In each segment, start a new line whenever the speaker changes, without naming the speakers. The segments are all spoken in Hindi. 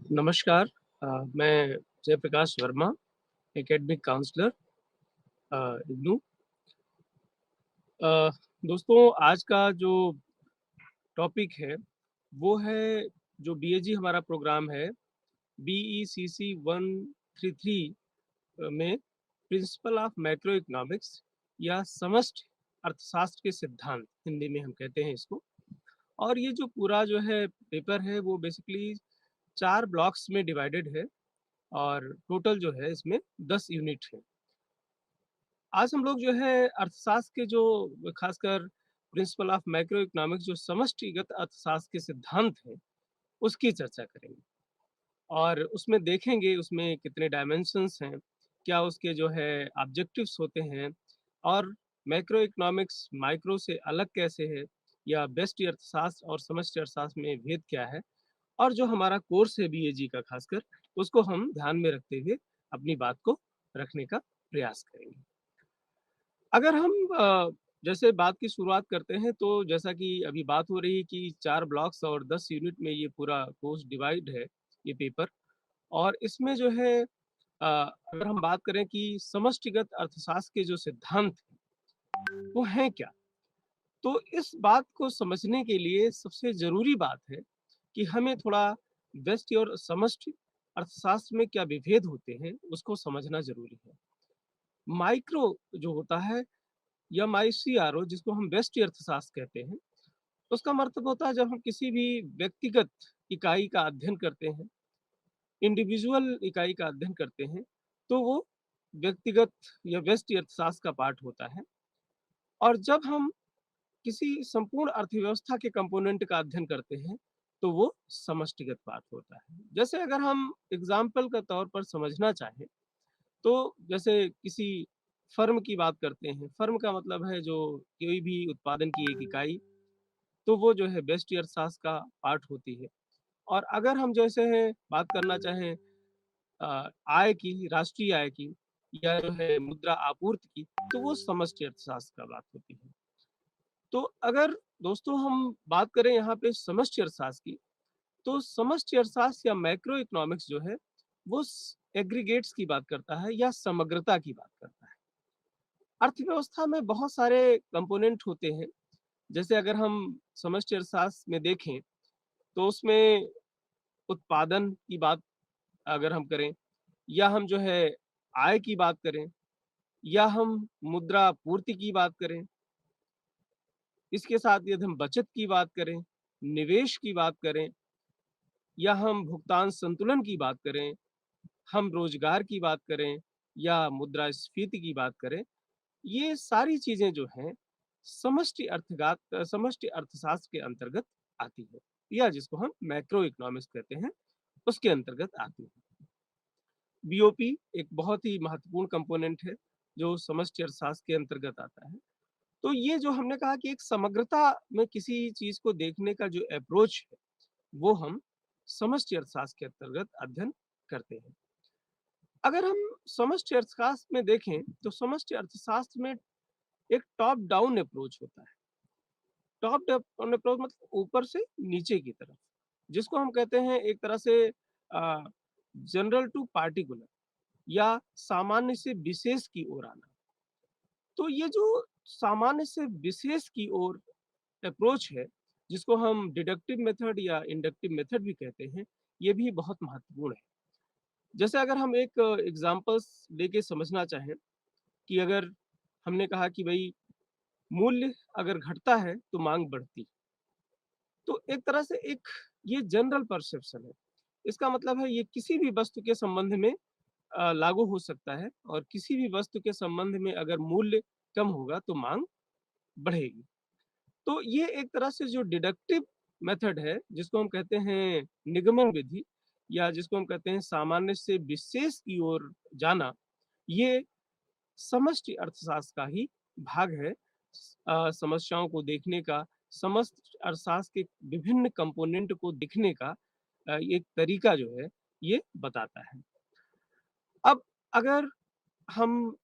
नमस्कार। मैं जयप्रकाश वर्मा, एकेडमिक काउंसलर इग्नू। अ, दोस्तों, आज का जो टॉपिक है, वो है जो बीएजी हमारा प्रोग्राम है, बीईसीसी 133 में प्रिंसिपल ऑफ मैक्रो इकोनॉमिक्स या समष्टि अर्थशास्त्र के सिद्धांत, हिंदी में हम कहते हैं इसको। और ये जो पूरा जो है पेपर है, वो बेसिकली 4 ब्लॉक्स में डिवाइडेड है और टोटल जो है इसमें 10 यूनिट है। आज हम लोग जो है अर्थशास्त्र के जो खासकर प्रिंसिपल ऑफ मैक्रो इकोनॉमिक्स जो समष्टिगत अर्थशास्त्र के सिद्धांत हैं, उसकी चर्चा करेंगे और उसमें देखेंगे उसमें कितने डायमेंशंस हैं, क्या उसके जो है ऑब्जेक्टिव्स होते हैं और मैक्रो इकोनॉमिक्स माइक्रो से अलग कैसे है या व्यष्टि अर्थशास्त्र और समष्टि अर्थशास्त्र में भेद क्या है और जो हमारा कोर्स है बीएजी का खासकर, उसको हम ध्यान में रखते हुए अपनी बात को रखने का प्रयास करेंगे। अगर हम जैसे बात की शुरुआत करते हैं तो जैसा कि अभी बात हो रही है कि 4 ब्लॉक्स और 10 यूनिट में ये पूरा कोर्स डिवाइड है, ये पेपर। और इसमें जो है अगर हम बात करें कि समष्टिगत अर्थशास्त्र के जो सिद्धांत हैं, वो हैं क्या? तो इस बात को समझने के लिए सबसे ज़रूरी बात है कि हमें थोड़ा व्यष्टि और समष्टि अर्थशास्त्र में क्या विभेद होते हैं, उसको समझना ज़रूरी है। माइक्रो जो होता है या माइसीआरओ जिसको हम व्यष्टि अर्थशास्त्र कहते हैं, उसका मतलब होता है जब हम किसी भी व्यक्तिगत इकाई का अध्ययन करते हैं, इंडिविजुअल इकाई का अध्ययन करते हैं, तो वो व्यक्तिगत या व्यष्टि अर्थशास्त्र का पार्ट होता है। और जब हम किसी संपूर्ण अर्थव्यवस्था के कंपोनेंट का अध्ययन करते हैं, तो वो समष्टिगत पार्ट होता है। जैसे अगर हम एग्ज़ाम्पल के तौर पर समझना चाहें, तो जैसे किसी फर्म की बात करते हैं, फर्म का मतलब है जो कोई भी उत्पादन की एक इकाई, तो वो जो है व्यष्टि अर्थशास्त्र का पार्ट होती है। और अगर हम जैसे हैं बात करना चाहें आय की, राष्ट्रीय आय की या जो है मुद्रा आपूर्ति की, तो वो समष्टि अर्थशास्त्र का बात होती है। तो अगर दोस्तों हम बात करें यहाँ पे समष्टि अर्थशास्त्र की, तो समष्टि अर्थशास्त्र या मैक्रो इकोनॉमिक्स जो है, वो एग्रीगेट्स की बात करता है या समग्रता की बात करता है। अर्थव्यवस्था में बहुत सारे कंपोनेंट होते हैं। जैसे अगर हम समष्टि अर्थशास्त्र में देखें, तो उसमें उत्पादन की बात अगर हम करें या हम जो है आय की बात करें या हम मुद्रा पूर्ति की बात करें, इसके साथ यदि हम बचत की बात करें, निवेश की बात करें या हम भुगतान संतुलन की बात करें, हम रोजगार की बात करें या मुद्रास्फीति की बात करें, ये सारी चीज़ें जो हैं समष्टि अर्थशास्त्र के अंतर्गत आती है या जिसको हम मैक्रो इकोनॉमिक्स कहते हैं, उसके अंतर्गत आती है। बीओपी एक बहुत ही महत्वपूर्ण कंपोनेंट है, जो समष्टि अर्थशास्त्र के अंतर्गत आता है। तो ये जो हमने कहा कि एक समग्रता में किसी चीज़ को देखने का जो अप्रोच है, वो हम समष्टि अर्थशास्त्र के अंतर्गत अध्ययन करते हैं। अगर हम समष्टि अर्थशास्त्र में देखें, तो समष्टि अर्थशास्त्र में एक टॉप डाउन अप्रोच होता है। टॉप डाउन अप्रोच मतलब ऊपर से नीचे की तरफ, जिसको हम कहते हैं एक तरह से जनरल टू पार्टिकुलर या सामान्य से विशेष की ओर आना। तो ये जो सामान्य से विशेष की ओर अप्रोच है, जिसको हम डिडक्टिव मेथड या इंडक्टिव मेथड भी कहते हैं, ये भी बहुत महत्वपूर्ण है। जैसे अगर हम एक एग्ज़ाम्पल्स लेके समझना चाहें कि अगर हमने कहा कि भई मूल्य अगर घटता है, तो माँग बढ़ती। तो एक तरह से एक ये जनरल परसेप्शन है। इसका मतलब है ये किसी भी वस्तु के संबंध में लागू हो सकता है और किसी भी वस्तु के संबंध में अगर मूल्य कम होगा तो माँग बढ़ेगी। तो ये एक तरह से जो डिडक्टिव मेथड है, जिसको हम कहते हैं निगमन विधि या जिसको हम कहते हैं सामान्य से विशेष की ओर जाना, ये समष्टि अर्थशास्त्र का ही भाग है। समस्याओं को देखने का, समस्त अर्थशास्त्र के विभिन्न कंपोनेंट को देखने का एक तरीका जो है, ये बताता है। अब अगर हम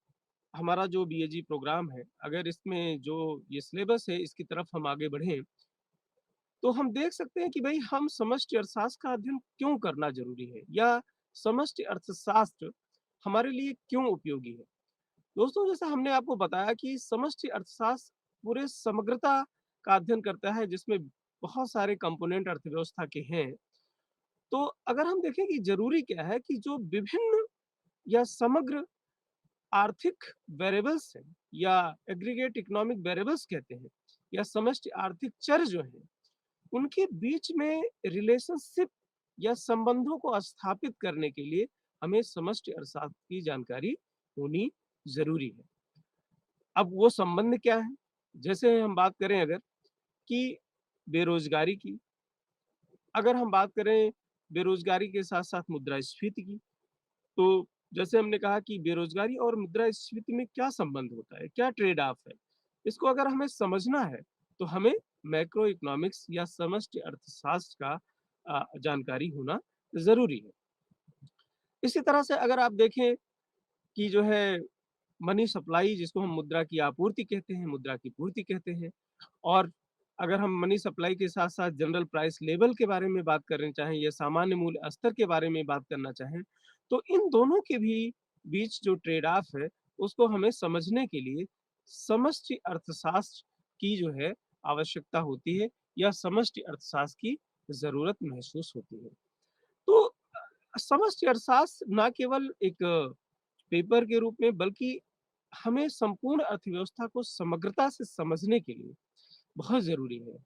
हमारा जो बीएजी प्रोग्राम है, अगर इसमें जो ये सिलेबस है, इसकी तरफ हम आगे बढ़ें, तो हम देख सकते हैं कि भई हम समष्टि अर्थशास्त्र का अध्ययन क्यों करना ज़रूरी है या समष्टि अर्थशास्त्र हमारे लिए क्यों उपयोगी है? दोस्तों, जैसा हमने आपको बताया कि समष्टि अर्थशास्त्र पूरे समग्रता का अध्ययन करता है जिसमें बहुत सारे कंपोनेंट अर्थव्यवस्था के हैं। तो अगर हम देखें कि ज़रूरी क्या है कि जो विभिन्न या समग्र आर्थिक वेरिएबल्स हैं या एग्रीगेट इकोनॉमिक वेरिएबल्स कहते हैं या समष्टि आर्थिक चर जो हैं, उनके बीच में रिलेशनशिप या संबंधों को स्थापित करने के लिए हमें समष्टि अर्थशास्त्र की जानकारी होनी ज़रूरी है। अब वो संबंध क्या है? जैसे हम बात करें अगर कि बेरोज़गारी की, अगर हम बात करें बेरोज़गारी के साथ-साथ मुद्रास्फीति की, तो जैसे हमने कहा कि बेरोज़गारी और मुद्रास्फीति में क्या संबंध होता है? क्या ट्रेड ऑफ है? इसको अगर हमें समझना है, तो हमें मैक्रो इकोनॉमिक्स या समष्टि अर्थशास्त्र का जानकारी होना ज़रूरी है। इसी तरह से अगर आप देखें कि जो है मनी सप्लाई जिसको हम मुद्रा की आपूर्ति कहते हैं, मुद्रा की पूर्ति कहते हैं और अगर हम मनी सप्लाई के साथ-साथ जनरल प्राइस लेवल के बारे में बात करना चाहें या सामान्य मूल्य स्तर के बारे में बात करना चाहें, तो इन दोनों के भी बीच जो ट्रेड ऑफ है, उसको हमें समझने के लिए समष्टि अर्थशास्त्र की जो है आवश्यकता होती है या समष्टि अर्थशास्त्र की ज़रूरत महसूस होती है। तो समष्टि अर्थशास्त्र ना केवल एक पेपर के रूप में बल्कि हमें संपूर्ण अर्थव्यवस्था को समग्रता से समझने के लिए बहुत ज़रूरी है।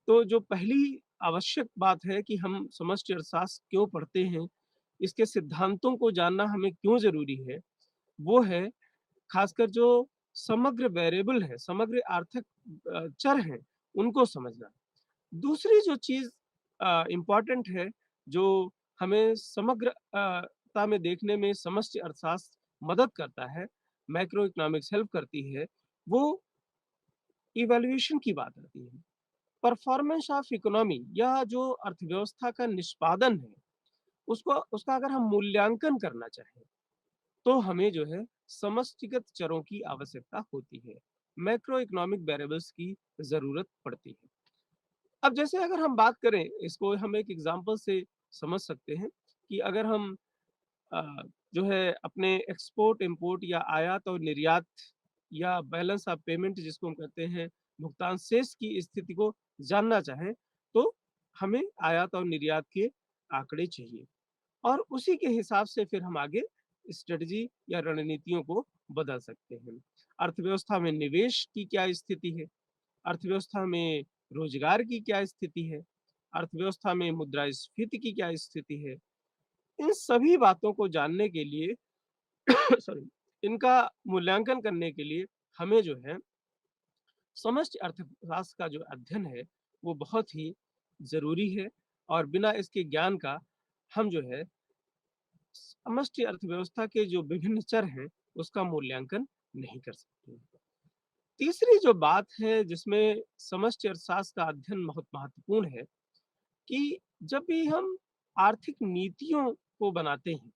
तो जो पहली आवश्यक बात है कि हम समष्टि अर्थशास्त्र क्यों पढ़ते हैं, इसके सिद्धांतों को जानना हमें क्यों ज़रूरी है, वो है खासकर जो समग्र वेरिएबल है, समग्र आर्थिक चर हैं, उनको समझना। दूसरी जो चीज़ इम्पोर्टेंट है, जो हमें समग्र ता में देखने में समष्टि अर्थशास्त्र मदद करता है, मैक्रो इकोनॉमिक्स हेल्प करती है, वो इवैल्यूएशन की बात आती है। परफॉर्मेंस ऑफ इकोनॉमी या जो अर्थव्यवस्था का निष्पादन है, उसको उसका अगर हम मूल्यांकन करना चाहें, तो हमें जो है समष्टिगत चरों की आवश्यकता होती है। मैक्रो इकोनॉमिक वेरिएबल्स की ज़रूरत पड़ती है। अब जैसे अगर हम बात करें, इसको हम एक एग्ज़ाम्पल से समझ सकते हैं कि अगर हम अ, जो है अपने एक्सपोर्ट, इम्पोर्ट या आयात और निर्यात या बैलेंस ऑफ पेमेंट जिसको हम कहते हैं, भुगतान शेष की स्थिति को जानना चाहें, तो हमें आयात और निर्यात के आंकड़े चाहिए और उसी के हिसाब से फिर हम आगे स्ट्रेटजी या रणनीतियों को बदल सकते हैं। अर्थव्यवस्था में निवेश की क्या स्थिति है? अर्थव्यवस्था में रोजगार की क्या स्थिति है? अर्थव्यवस्था में मुद्रास्फीति की क्या स्थिति है? इन सभी बातों को जानने के लिए सॉरी, इनका मूल्यांकन करने के लिए हमें जो है समष्टि अर्थशास्त्र का जो अध्ययन है, वो बहुत ही ज़रूरी है और बिना इसके ज्ञान का हम जो है समष्टि अर्थव्यवस्था के जो विभिन्न चर हैं, उसका मूल्यांकन नहीं कर सकते। तीसरी जो बात है जिसमें समष्टि अर्थशास्त्र का अध्ययन बहुत महत्वपूर्ण है कि जब भी हम आर्थिक नीतियों को बनाते हैं,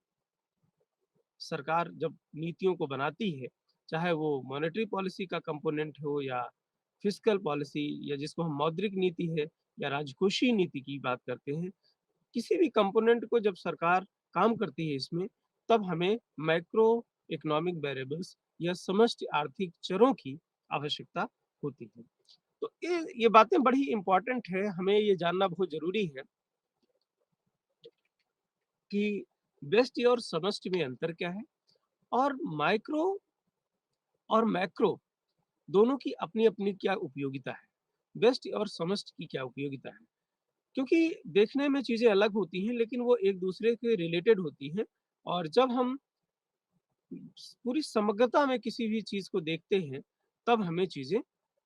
सरकार जब नीतियों को बनाती है, चाहे वो मॉनेटरी पॉलिसी का कंपोनेंट हो या फिस्कल पॉलिसी या जिसको हम मौद्रिक नीति है या राजकोषीय नीति की बात करते हैं, किसी भी कंपोनेंट को जब सरकार काम करती है इसमें, तब हमें मैक्रो इकोनॉमिक वेरिएबल्स या समष्टि आर्थिक चरों की आवश्यकता होती है। तो ये बातें बड़ी इम्पोर्टेंट है, हमें ये जानना बहुत ज़रूरी है कि व्यष्टि और समष्टि में अंतर क्या है और माइक्रो और मैक्रो दोनों की अपनी-अपनी क्या उपयोगिता है? व्यष्टि और समष्टि की क्या उपयोगिता है? क्योंकि देखने में चीज़ें अलग होती हैं, लेकिन वो एक-दूसरे के रिलेटेड होती हैं और जब हम पूरी समग्रता में किसी भी चीज़ को देखते हैं, तब हमें चीज़ें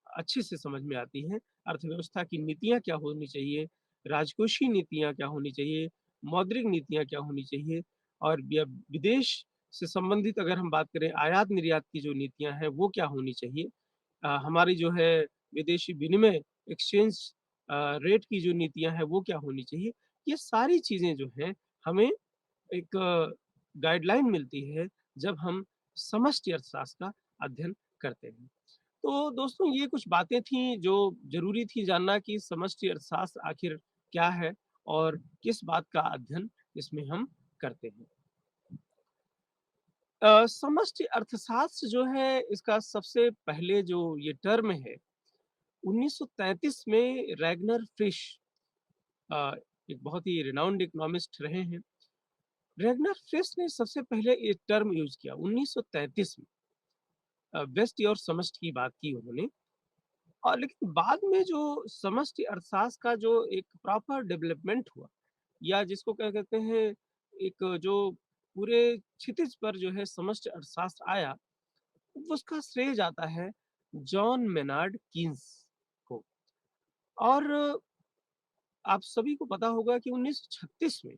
अच्छे से समझ में आती हैं। अर्थव्यवस्था की नीतियाँ क्या होनी चाहिए, राजकोषीय नीतियाँ क्या होनी चाहिए, मौद्रिक नीतियाँ क्या होनी चाहिए और या विदेश से संबंधित अगर हम बात करें, आयात-निर्यात की जो नीतियाँ हैं, वो क्या होनी चाहिए। हमारी जो है विदेशी विनिमय एक्सचेंज रेट की जो नीतियाँ हैं, वो क्या होनी चाहिए। ये सारी चीज़ें जो हैं, हमें एक गाइडलाइन मिलती है, जब हम समष्टि अर्थशास्त्र का अध्ययन करते हैं। तो दोस्तों ये कुछ बातें थी जो ज़रूरी थी जानना कि समष्टि अर्थशास्त्र आखिर क्या है और किस बात का अध्ययन इसमें हम करते हैं। समष्टि अर्थशास्त्र जो है इसका सबसे पहले जो ये टर्म है 1933 में रैगनर फ्रिश अ, एक बहुत ही रिनाउंड इकोनॉमिस्ट रहे हैं। रैगनर फ्रिश ने सबसे पहले ये टर्म यूज़ किया 1933 में। व्यष्टि और समष्टि की बात की उन्होंने। और लेकिन बाद में जो समष्टि अर्थशास्त्र का जो एक प्रॉपर डेवलपमेंट हुआ या जिसको क्या कहते हैं एक जो पूरे क्षितिज पर जो है समष्टि अर्थशास्त्र आया, उसका श्रेय जाता है जॉन मेनार्ड कीन्स को। और आप सभी को पता होगा कि 1936 में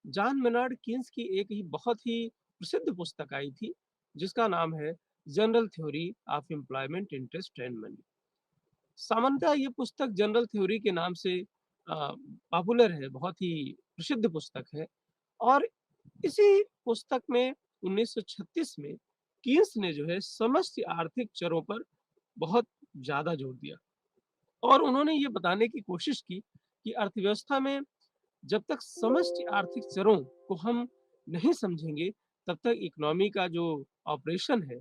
जॉन मेनार्ड कीन्स की एक ही बहुत ही प्रसिद्ध पुस्तक आई थी, जिसका नाम है general theory of employment, interest and money. सामान्यतः ये पुस्तक जनरल थ्योरी के नाम से पॉपुलर है, बहुत ही प्रसिद्ध पुस्तक है। और इसी पुस्तक में 1936 में कीन्स ने जो है समस्त आर्थिक चरों पर बहुत ज़्यादा जोर दिया और उन्होंने ये बताने की कोशिश की कि अर्थव्यवस्था में जब तक समष्टि आर्थिक चरों को हम नहीं समझेंगे, तब तक इकोनॉमी का जो ऑपरेशन है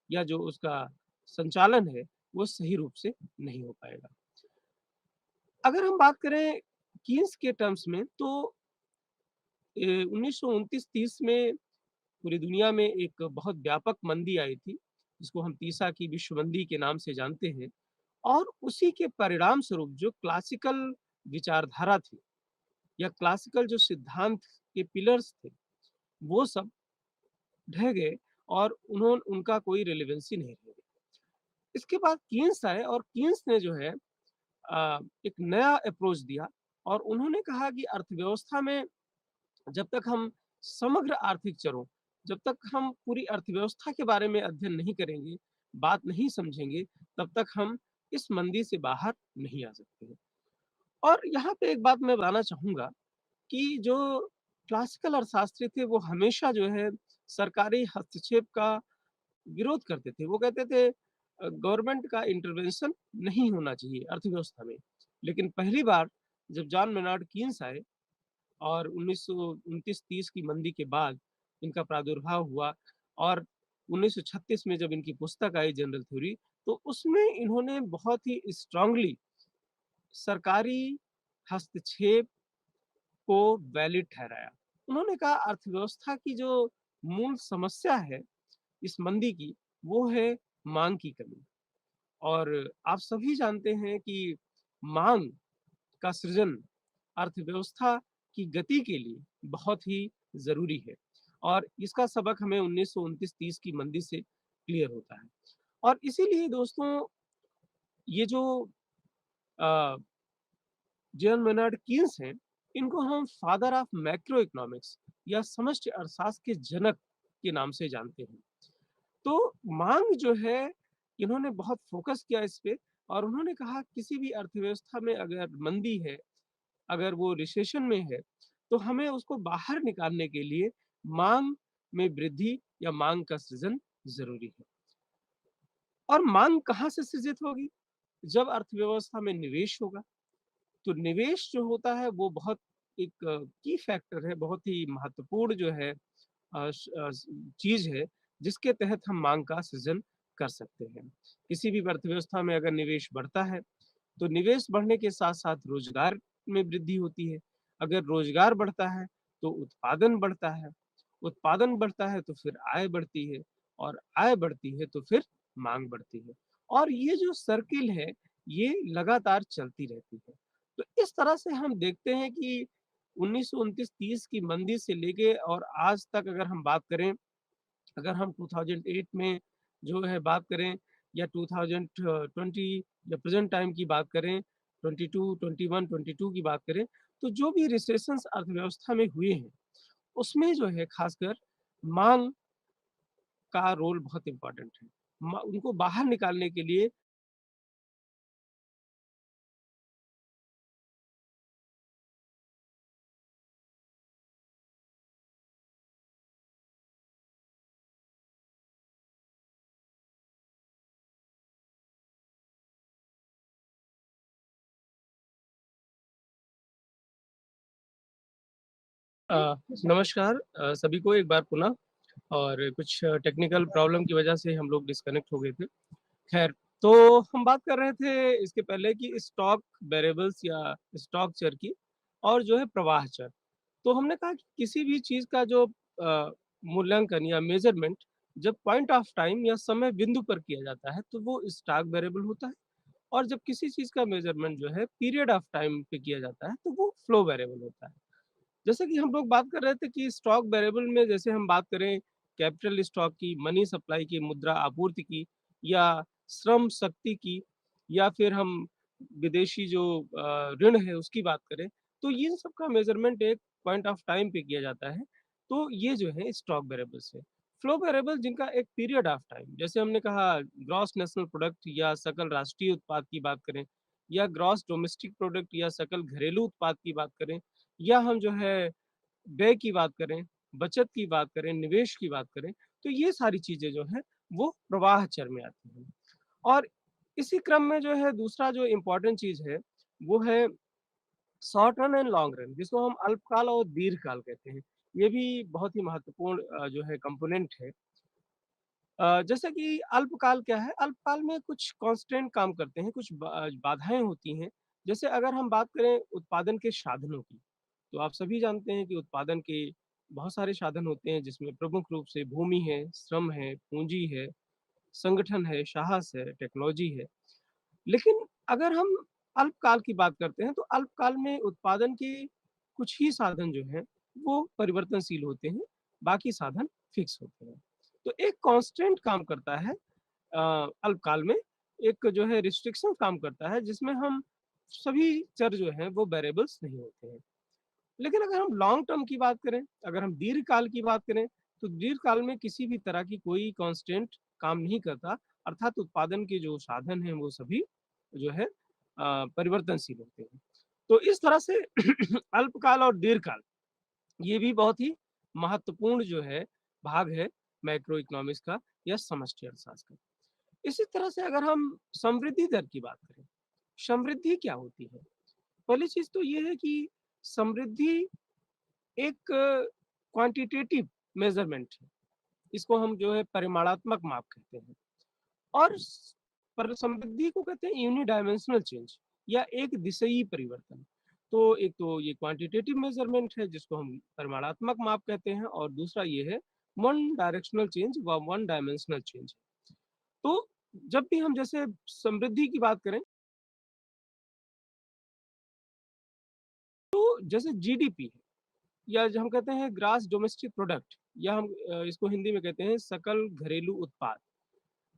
या जो उसका संचालन है, वो सही रूप से नहीं हो पाएगा। अगर हम बात करें कीन्स के टर्म्स में तो 1929-30 में पूरी दुनिया में एक बहुत व्यापक मंदी आई थी, जिसको हम तीसा की विश्व मंदी के नाम से जानते हैं। और उसी के परिणाम स्वरूप जो क्लासिकल विचारधारा थी या क्लासिकल जो सिद्धांत के पिलर्स थे, वो सब ढह गए और उनका कोई रिलेवेंसी नहीं रह गई। इसके बाद कीन्स आए और कीन्स ने जो है एक नया अप्रोच दिया और उन्होंने कहा कि अर्थव्यवस्था में जब तक हम समग्र आर्थिक चरों, जब तक हम पूरी अर्थव्यवस्था के बारे में अध्ययन नहीं करेंगे, बात नहीं समझेंगे, तब तक हम इस मंदी से बाहर नहीं आ सकते हैं। और यहाँ पे एक बात मैं बताना चाहूँगा कि जो क्लासिकल अर्थशास्त्री थे, वो हमेशा जो है सरकारी हस्तक्षेप का विरोध करते थे। वो कहते थे गवर्नमेंट का इंटरवेंशन नहीं होना चाहिए अर्थव्यवस्था में। लेकिन पहली बार जब जॉन मेनार्ड कीन्स आए और 1929-30 की मंदी के बाद इनका प्रादुर्भाव हुआ और 1936 में जब इनकी पुस्तक आई जनरल थ्योरी, तो उसमें इन्होंने बहुत ही स्ट्रांगली सरकारी हस्तक्षेप को वैलिड ठहराया। उन्होंने कहा अर्थव्यवस्था की जो मूल समस्या है इस मंदी की, वो है माँग की कमी। और आप सभी जानते हैं कि माँग का सृजन अर्थव्यवस्था की गति के लिए बहुत ही ज़रूरी है और इसका सबक हमें 1929-30 की मंदी से क्लियर होता है। और इसीलिए दोस्तों ये जो अ, जॉन मेनार्ड कीन्स हैं, इनको हम फादर ऑफ मैक्रो इकोनॉमिक्स या समष्टि अर्थशास्त्र के जनक के नाम से जानते हैं। तो माँग जो है, इन्होंने बहुत फ़ोकस किया इस पे और उन्होंने कहा किसी भी अर्थव्यवस्था में अगर मंदी है, अगर वो रिसेशन में है, तो हमें उसको बाहर निकालने के लिए माँग में वृद्धि या माँग का सृजन ज़रूरी है। और माँग कहाँ से सृजित होगी? जब अर्थव्यवस्था में निवेश होगा। तो निवेश जो होता है वो बहुत एक की फैक्टर है, बहुत ही महत्वपूर्ण जो है चीज़ है, जिसके तहत हम माँग का सृजन कर सकते हैं। किसी भी अर्थव्यवस्था में अगर निवेश बढ़ता है, तो निवेश बढ़ने के साथ-साथ रोज़गार में वृद्धि होती है। अगर रोज़गार बढ़ता है, तो उत्पादन बढ़ता है। उत्पादन बढ़ता है, तो फिर आय बढ़ती है और आय बढ़ती है, तो फिर माँग बढ़ती है। और ये जो सर्किल है, ये लगातार चलती रहती है। तो इस तरह से हम देखते हैं कि 1929-30 की मंदी से लेके और आज तक अगर हम बात करें, अगर हम 2008 में जो है बात करें या 2020 या प्रेज़ेंट टाइम की बात करें, 22, 21, 22 की बात करें, तो जो भी रिसेशंस अर्थव्यवस्था में हुए हैं, उसमें जो है ख़ासकर माँग का रोल बहुत इम्पोर्टेंट है। म उनको बाहर निकालने के लिए नमस्कार सभी को एक बार पुनः। और कुछ टेक्निकल प्रॉब्लम की वजह से हम लोग डिस्कनेक्ट हो गए थे। खैर, तो हम बात कर रहे थे इसके पहले कि स्टॉक वेरिएबल्स या स्टॉक चर की और जो है प्रवाह चर। तो हमने कहा कि किसी भी चीज़ का जो मूल्यांकन या मेज़रमेंट जब पॉइंट ऑफ टाइम या समय बिंदु पर किया जाता है, तो वो स्टॉक वेरिएबल होता है। और जब किसी चीज़ का मेज़रमेंट जो है पीरियड ऑफ टाइम पे किया जाता है, तो वो फ्लो वेरिएबल होता है। जैसे कि हम लोग बात कर रहे थे कि स्टॉक वेरिएबल में जैसे हम बात करें कैपिटल स्टॉक की, मनी सप्लाई की, मुद्रा आपूर्ति की या श्रम शक्ति की या फिर हम विदेशी जो ऋण है उसकी बात करें, तो ये सब का मेज़रमेंट एक पॉइंट ऑफ टाइम पे किया जाता है। तो ये जो है स्टॉक वेरिएबल्स है। फ्लो वेरिएबल जिनका एक पीरियड ऑफ टाइम जैसे हमने कहा ग्रॉस नेशनल प्रोडक्ट या सकल राष्ट्रीय उत्पाद की बात करें या ग्रॉस डोमेस्टिक प्रोडक्ट या सकल घरेलू उत्पाद की बात करें या हम जो है व्यय की बात करें, बचत की बात करें, निवेश की बात करें, तो ये सारी चीज़ें जो हैं, वो प्रवाह चर में आती हैं। और इसी क्रम में जो है दूसरा जो इम्पोर्टेंट चीज़ है, वो है short run and long run जिसको हम अल्पकाल और दीर्घकाल कहते हैं। ये भी बहुत ही महत्वपूर्ण जो है कंपोनेंट है। जैसे कि अल्पकाल क्या है? अल्पकाल में कुछ कांस्टेंट काम करते हैं, कुछ बाधाएँ होती हैं। जैसे अगर हम बात करें उत्पादन के साधनों की, तो आप सभी जानते हैं कि उत्पादन के बहुत सारे साधन होते हैं जिसमें प्रमुख रूप से भूमि है, श्रम है, पूँजी है, संगठन है, साहस है, टेक्नोलॉजी है। लेकिन अगर हम अल्पकाल की बात करते हैं, तो अल्पकाल में उत्पादन के कुछ ही साधन जो हैं, वो परिवर्तनशील होते हैं, बाकी साधन फिक्स होते हैं। तो एक कांस्टेंट काम करता है अल्पकाल में, एक जो है रिस्ट्रिक्शन काम करता है जिसमें हम सभी चर जो हैं वो वेरिएबल्स नहीं होते हैं। लेकिन अगर हम लॉन्ग टर्म की बात करें, अगर हम दीर्घकाल की बात करें, तो दीर्घकाल में किसी भी तरह की कोई कांस्टेंट काम नहीं करता, अर्थात उत्पादन के जो साधन हैं वो सभी जो है परिवर्तनशील होते हैं। तो इस तरह से अल्पकाल और दीर्घकाल ये भी बहुत ही महत्वपूर्ण जो है भाग है मैक्रो इकोनॉमिक्स का या समष्टि अर्थशास्त्र का। इसी तरह से अगर हम समवृद्धि दर की बात करें, समवृद्धि क्या होती है? पहली चीज़ तो ये है कि समृद्धि एक क्वांटिटेटिव मेज़रमेंट है। इसको हम जो है परिमाणात्मक माप कहते हैं और पर समृद्धि को कहते हैं यूनिडायमेंशनल चेंज या एक दिशीय परिवर्तन। तो एक तो ये क्वांटिटेटिव मेज़रमेंट है जिसको हम परिमाणात्मक माप कहते हैं और दूसरा ये है वन डायरेक्शनल चेंज व वन डायमेंशनल चेंज। तो जब भी हम जैसे समृद्धि की बात करें, तो जैसे जीडीपी है या जो हम कहते हैं ग्रॉस डोमेस्टिक प्रोडक्ट या हम इसको हिंदी में कहते हैं सकल घरेलू उत्पाद।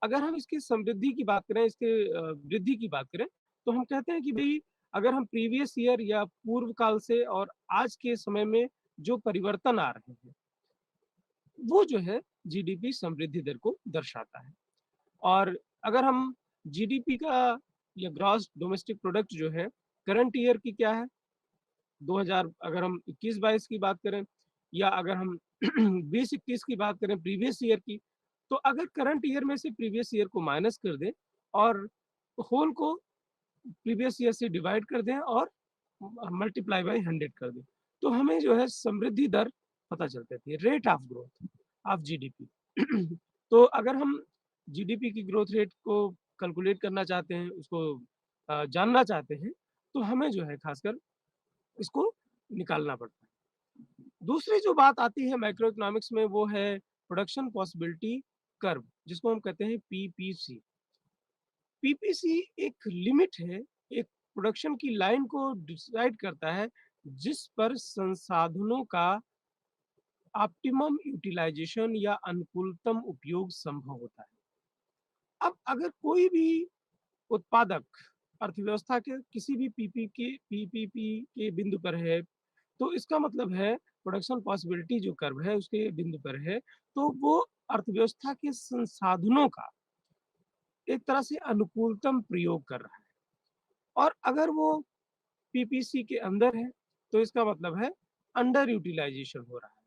अगर हम इसकी समृद्धि की बात करें, इसके वृद्धि की बात करें, तो हम कहते हैं कि भई अगर हम प्रीवियस ईयर या पूर्व काल से और आज के समय में जो परिवर्तन आ रहे हैं, वो जो है जीडीपी समृद्धि दर को दर्शाता है। और अगर हम जीडीपी का या ग्रॉस डोमेस्टिक प्रोडक्ट जो है करंट ईयर की क्या है 2000 अगर हम 21-22 की बात करें या अगर हम 20-21 की बात करें प्रीवियस ईयर की, तो अगर करंट ईयर में से प्रीवियस ईयर को माइनस कर दें और होल को प्रीवियस ईयर से डिवाइड कर दें और मल्टीप्लाई बाय 100 कर दें, तो हमें जो है समृद्धि दर पता चल जाती है, rate of growth of GDP. तो अगर हम जीडीपी की ग्रोथ रेट को कैलकुलेट करना चाहते हैं, उसको जानना चाहते हैं, तो हमें जो है खासकर इसको निकालना पड़ता है। दूसरी जो बात आती है मैक्रो इकोनॉमिक्स में वो है प्रोडक्शन पॉसिबिलिटी कर्व जिसको हम कहते हैं पीपीसी। पीपीसी एक लिमिट है, एक प्रोडक्शन की लाइन को डिसाइड करता है जिस पर संसाधनों का ऑप्टिमम यूटिलाइजेशन या अनुकूलतम उपयोग संभव होता है। अब अगर कोई भी उत्पादक अर्थव्यवस्था के किसी भी पीपीपी के बिंदु पर है, तो इसका मतलब है प्रोडक्शन पॉसिबिलिटी जो कर्व है उसके बिंदु पर है, तो वो अर्थव्यवस्था के संसाधनों का एक तरह से अनुकूलतम प्रयोग कर रहा है और अगर वो पीपीसी के अंदर है, तो इसका मतलब है अंडर यूटिलाइजेशन हो रहा है।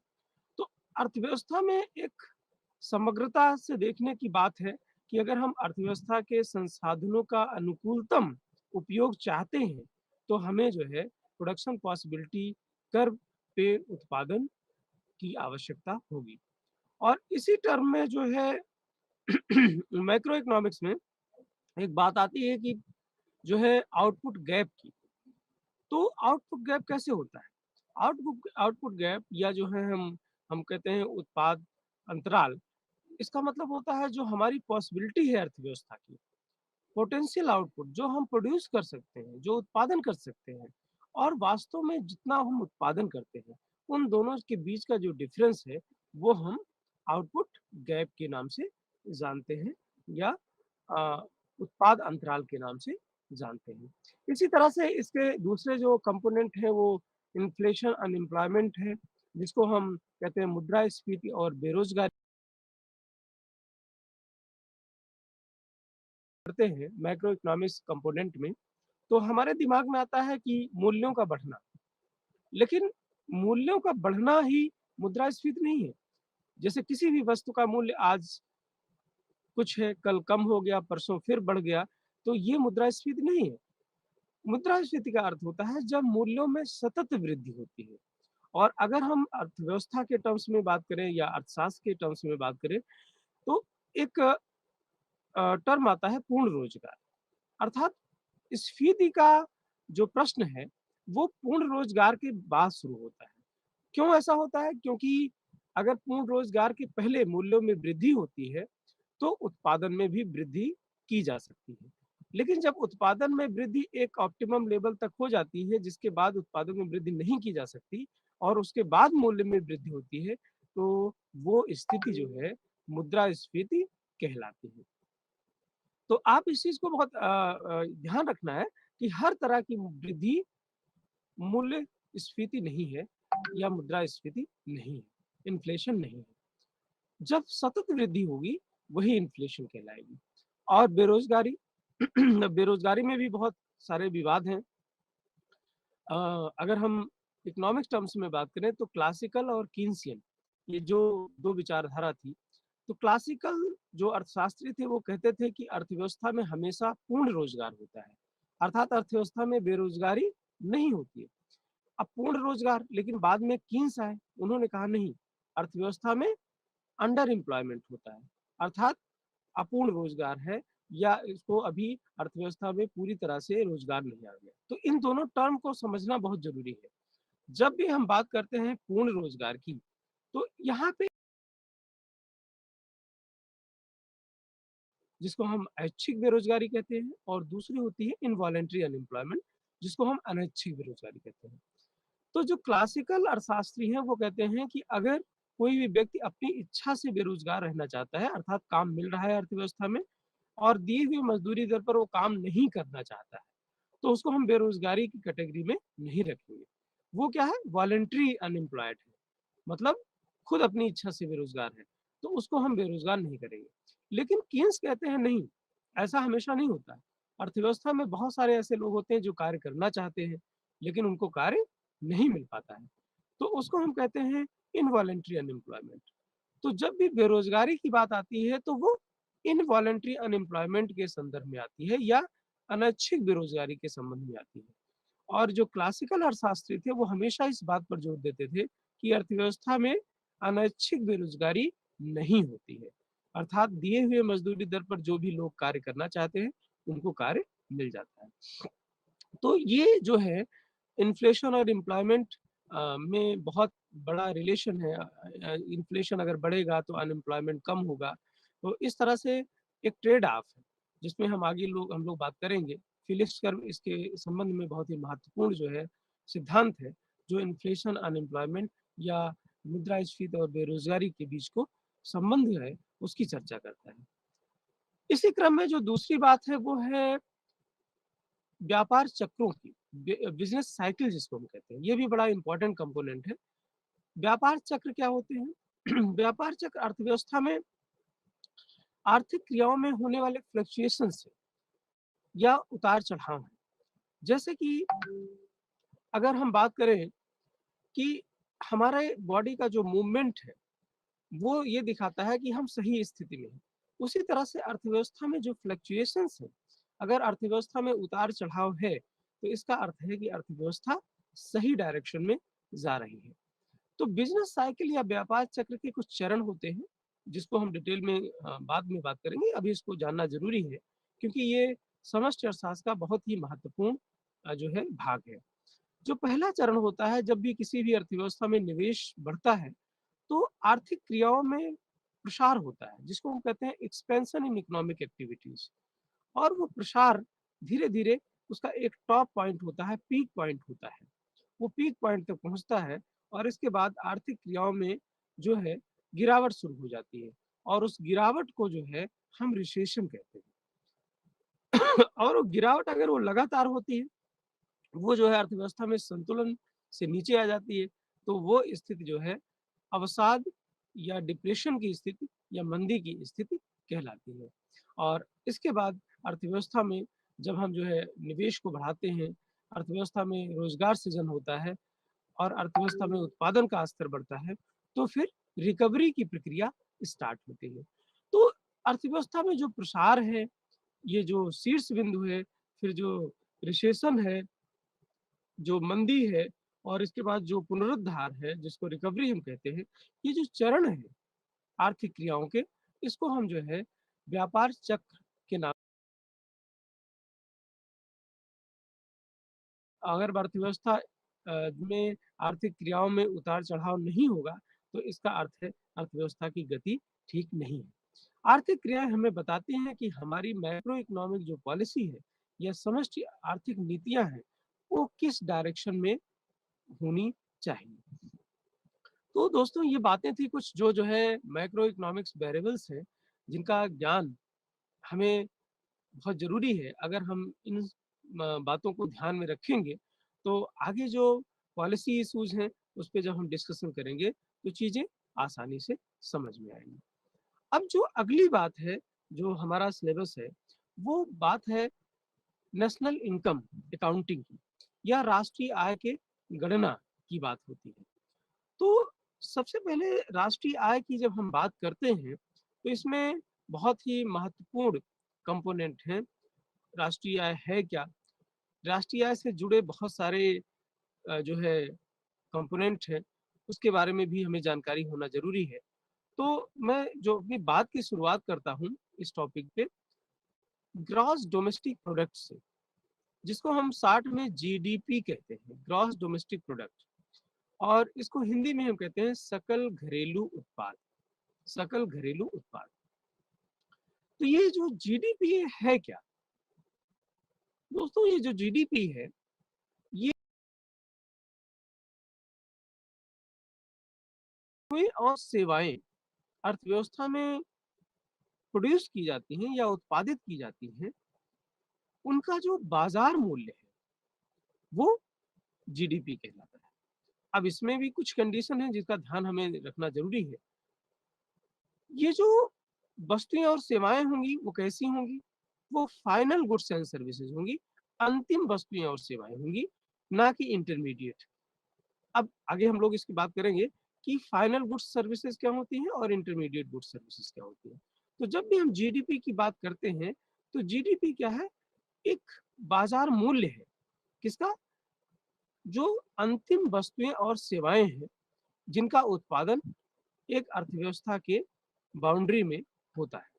तो अर्थव्यवस्था में एक समग्रता से देखने की बात है कि अगर हम अर्थव्यवस्था के संसाधनों का अनुकूलतम उपयोग चाहते हैं, तो हमें जो है प्रोडक्शन पॉसिबिलिटी कर्व पे उत्पादन की आवश्यकता होगी। और इसी टर्म में जो है मैक्रो इकोनॉमिक्स में एक बात आती है कि जो है आउटपुट गैप की। तो आउटपुट गैप कैसे होता है? आउटपुट गैप या जो है हम कहते हैं उत्पाद अंतराल, इसका मतलब होता है जो हमारी पॉसिबिलिटी है अर्थव्यवस्था की, पोटेंशियल आउटपुट जो हम प्रोड्यूस कर सकते हैं, जो उत्पादन कर सकते हैं और वास्तव में जितना हम उत्पादन करते हैं, उन दोनों के बीच का जो डिफरेंस है, वो हम आउटपुट गैप के नाम से जानते हैं या अ, उत्पाद अंतराल के नाम से जानते हैं। इसी तरह से इसके दूसरे जो कंपोनेंट हैं वो इन्फ्लेशन, अनएम्प्लॉयमेंट है, जिसको हम कहते हैं मुद्रास्फीति और बेरोज़गारी करते हैं मैक्रो इकोनॉमिक्स कंपोनेंट में, तो हमारे दिमाग में आता है कि मूल्यों का बढ़ना। लेकिन मूल्यों का बढ़ना ही मुद्रास्फीति नहीं है। जैसे किसी भी वस्तु का मूल्य आज कुछ है, कल कम हो गया, परसों फिर बढ़ गया, तो ये मुद्रास्फीति नहीं है। मुद्रास्फीति का अर्थ होता है जब मूल्यों में सतत वृद्धि होती है। और अगर हम अर्थव्यवस्था के टर्म्स में बात करें या अर्थशास्त्र के टर्म्स में बात करें, तो एक टर्म आता है पूर्ण रोजगार। अर्थात स्फीति का जो प्रश्न है, वो पूर्ण रोजगार के बाद शुरू होता है। क्यों ऐसा होता है? क्योंकि अगर पूर्ण रोजगार के पहले मूल्यों में वृद्धि होती है, तो उत्पादन में भी वृद्धि की जा सकती है। लेकिन जब उत्पादन में वृद्धि एक ऑप्टिमम लेवल तक हो जाती है, जिसके बाद उत्पादन में वृद्धि नहीं की जा सकती और उसके बाद मूल्य में वृद्धि होती है, तो वो स्थिति जो है मुद्रास्फीति कहलाती है। तो आप इस चीज़ को बहुत ध्यान रखना है कि हर तरह की वृद्धि मूल्य स्फीति नहीं है या मुद्रास्फीति नहीं है, इन्फ्लेशन नहीं है। जब सतत वृद्धि होगी, वही इन्फ्लेशन कहलाएगी। और बेरोज़गारी बेरोज़गारी में भी बहुत सारे विवाद हैं। अगर हम इकोनॉमिक्स टर्म्स में बात करें तो क्लासिकल और कीन्सियन, ये जो 2 विचारधारा थी, तो क्लासिकल जो अर्थशास्त्री थे वो कहते थे कि अर्थव्यवस्था में हमेशा पूर्ण रोज़गार होता है, अर्थात अर्थव्यवस्था में बेरोज़गारी नहीं होती है। अब पूर्ण रोज़गार, लेकिन बाद में कीन्स आए, उन्होंने कहा नहीं, अर्थव्यवस्था में अंडर एम्प्लॉयमेंट होता है, अर्थात अपूर्ण रोजगार है या इसको अभी अर्थव्यवस्था में पूरी तरह से रोजगार नहीं आ गया। तो इन दोनों टर्म को समझना बहुत ज़रूरी है। जब भी हम बात करते हैं पूर्ण रोजगार की, तो यहाँ पे जिसको हम ऐच्छिक बेरोजगारी कहते हैं और दूसरी होती है इनवॉलंटरी अनएम्प्लॉयमेंट, जिसको हम अनैच्छिक बेरोजगारी कहते हैं। तो जो क्लासिकल अर्थशास्त्री हैं वो कहते हैं कि अगर कोई भी व्यक्ति अपनी इच्छा से बेरोजगार रहना चाहता है, अर्थात काम मिल रहा है अर्थव्यवस्था में और दी हुई मजदूरी दर पर वो काम नहीं करना चाहता है, तो उसको हम बेरोजगारी की कैटेगरी में नहीं रखेंगे। वो क्या है? वॉलंटरी अनएम्प्लॉयड है, मतलब खुद अपनी इच्छा से बेरोजगार है, तो उसको हम बेरोजगार नहीं करेंगे। लेकिन कीन्स कहते हैं नहीं, ऐसा हमेशा नहीं होता है। अर्थव्यवस्था में बहुत सारे ऐसे लोग होते हैं जो कार्य करना चाहते हैं, लेकिन उनको कार्य नहीं मिल पाता है, तो उसको हम कहते हैं इनवॉलंटरी अनएम्प्लॉयमेंट। तो जब भी बेरोजगारी की बात आती है, तो वो इनवॉलंटरी अनएम्प्लॉयमेंट के संदर्भ में आती है या अनैच्छिक बेरोजगारी के संबंध में आती है। और जो क्लासिकल अर्थशास्त्री थे, वो हमेशा इस बात पर जोर देते थे कि अर्थव्यवस्था में अनैच्छिक बेरोजगारी नहीं होती है। अर्थात दिए हुए मजदूरी दर पर जो भी लोग कार्य करना चाहते हैं, उनको कार्य मिल जाता है। तो ये जो है इन्फ्लेशन और एम्प्लॉयमेंट में बहुत बड़ा रिलेशन है। इन्फ्लेशन अगर बढ़ेगा तो अनएम्प्लॉयमेंट कम होगा। तो इस तरह से एक ट्रेड ऑफ है, जिसमें हम लोग बात करेंगे। फिलिप्स कर्व इसके संबंध में बहुत ही महत्वपूर्ण जो है सिद्धांत है, जो इन्फ्लेशन, अनएम्प्लॉयमेंट या मुद्रास्फीति और बेरोजगारी के बीच को संबंध है, उसकी चर्चा करता है। इसी क्रम में जो दूसरी बात है वो है व्यापार चक्रों की, बिज़नेस साइकिल जिसको हम कहते हैं, ये भी बड़ा इम्पोर्टेंट कंपोनेंट है। व्यापार चक्र क्या होते हैं? व्यापार चक्र अर्थव्यवस्था में आर्थिक क्रियाओं में होने वाले फ्लक्चुएशंस है या उतार-चढ़ाव है। जैसे कि अगर हम बात करें कि हमारे बॉडी का जो मूवमेंट है, वो ये दिखाता है कि हम सही स्थिति में हैं। उसी तरह से अर्थव्यवस्था में जो फ्लक्चुएशंस हैं, अगर अर्थव्यवस्था में उतार-चढ़ाव है, तो इसका अर्थ है कि अर्थव्यवस्था सही डायरेक्शन में जा रही है। तो बिजनेस साइकिल या व्यापार चक्र के कुछ चरण होते हैं, जिसको हम डिटेल में बाद में बात करेंगे। अभी इसको जानना ज़रूरी है, क्योंकि ये समष्टि अर्थशास्त्र का बहुत ही महत्वपूर्ण जो है भाग है। जो पहला चरण होता है, जब भी किसी भी अर्थव्यवस्था में निवेश बढ़ता है, तो आर्थिक क्रियाओं में प्रसार होता है, जिसको हम कहते हैं एक्सपेंशन इन इकोनॉमिक एक्टिविटीज़। और वो प्रसार धीरे-धीरे उसका एक टॉप पॉइंट होता है, पीक पॉइंट होता है। वो पीक पॉइंट तक पहुँचता है और इसके बाद आर्थिक क्रियाओं में जो है गिरावट शुरू हो जाती है और उस गिरावट को जो है हम रिसेशन कहते हैं। और वो गिरावट अगर वो लगातार होती है, वो जो है अर्थव्यवस्था में संतुलन से नीचे आ जाती है, तो वो स्थिति जो है अवसाद या डिप्रेशन की स्थिति या मंदी की स्थिति कहलाती है। और इसके बाद अर्थव्यवस्था में जब हम जो है निवेश को बढ़ाते हैं, अर्थव्यवस्था में रोज़गार सृजन होता है और अर्थव्यवस्था में उत्पादन का स्तर बढ़ता है, तो फिर रिकवरी की प्रक्रिया स्टार्ट होती है। तो अर्थव्यवस्था में जो प्रसार है, ये जो शीर्ष बिंदु है, फिर जो रिसेशन है, जो मंदी है और इसके बाद जो पुनरुद्धार है, जिसको रिकवरी हम कहते हैं, ये जो चरण है आर्थिक क्रियाओं के, इसको हम जो है व्यापार चक्र के नाम। अगर अर्थव्यवस्था में आर्थिक क्रियाओं में उतार-चढ़ाव नहीं होगा, तो इसका अर्थ है अर्थव्यवस्था की गति ठीक नहीं है। आर्थिक क्रियाएँ हमें बताती हैं कि हमारी मैक्रो इकोनॉमिक जो पॉलिसी है या समष्टि आर्थिक नीतियाँ हैं, वो किस डायरेक्शन में होनी चाहिए। तो दोस्तों ये बातें थी कुछ जो है मैक्रो इकोनॉमिक्स वेरिएबल्स हैं, जिनका ज्ञान हमें बहुत ज़रूरी है। अगर हम इन बातों को ध्यान में रखेंगे, तो आगे जो पॉलिसी इश्यूज़ हैं, उस पे जब हम डिस्कशन करेंगे, तो चीज़ें आसानी से समझ में आएँगी। अब जो अगली बात है, जो हमारा सिलेबस है, वो बात है नेशनल इनकम अकाउंटिंग की या राष्ट्रीय आय के गणना की बात होती है। तो सबसे पहले राष्ट्रीय आय की जब हम बात करते हैं, तो इसमें बहुत ही महत्वपूर्ण कंपोनेंट हैं। राष्ट्रीय आय है क्या? राष्ट्रीय आय से जुड़े बहुत सारे जो है कंपोनेंट हैं, उसके बारे में भी हमें जानकारी होना ज़रूरी है। तो मैं जो अपनी बात की शुरुआत करता हूँ इस टॉपिक पे, ग्रॉस डोमेस्टिक प्रोडक्ट से, जिसको हम शॉर्ट में जीडीपी कहते हैं, ग्रॉस डोमेस्टिक प्रोडक्ट। और इसको हिंदी में हम कहते हैं सकल घरेलू उत्पाद, सकल घरेलू उत्पाद। तो ये जो जीडीपी है क्या? दोस्तों ये जो जीडीपी है, ये कोई और सेवाएँ अर्थव्यवस्था में प्रोड्यूस की जाती हैं या उत्पादित की जाती हैं, उनका जो बाज़ार मूल्य है, वो जीडीपी कहलाता है। अब इसमें भी कुछ कंडीशन है जिसका ध्यान हमें रखना ज़रूरी है। ये जो वस्तुएँ और सेवाएँ होंगी, वो कैसी होंगी? वो फाइनल गुड्स एंड सर्विसेज़ होंगी, अंतिम वस्तुएँ और सेवाएँ होंगी, ना कि इंटरमीडिएट। अब आगे हम लोग इसकी बात करेंगे कि फाइनल गुड्स सर्विसेज़ क्या होती हैं और इंटरमीडिएट गुड्स सर्विसेज़ क्या होती हैं। तो जब भी हम जीडीपी की बात करते हैं, तो जीडीपी क्या है? एक बाज़ार मूल्य है। किसका? जो अंतिम वस्तुएँ और सेवाएँ हैं, जिनका उत्पादन एक अर्थव्यवस्था के बाउंड्री में होता है।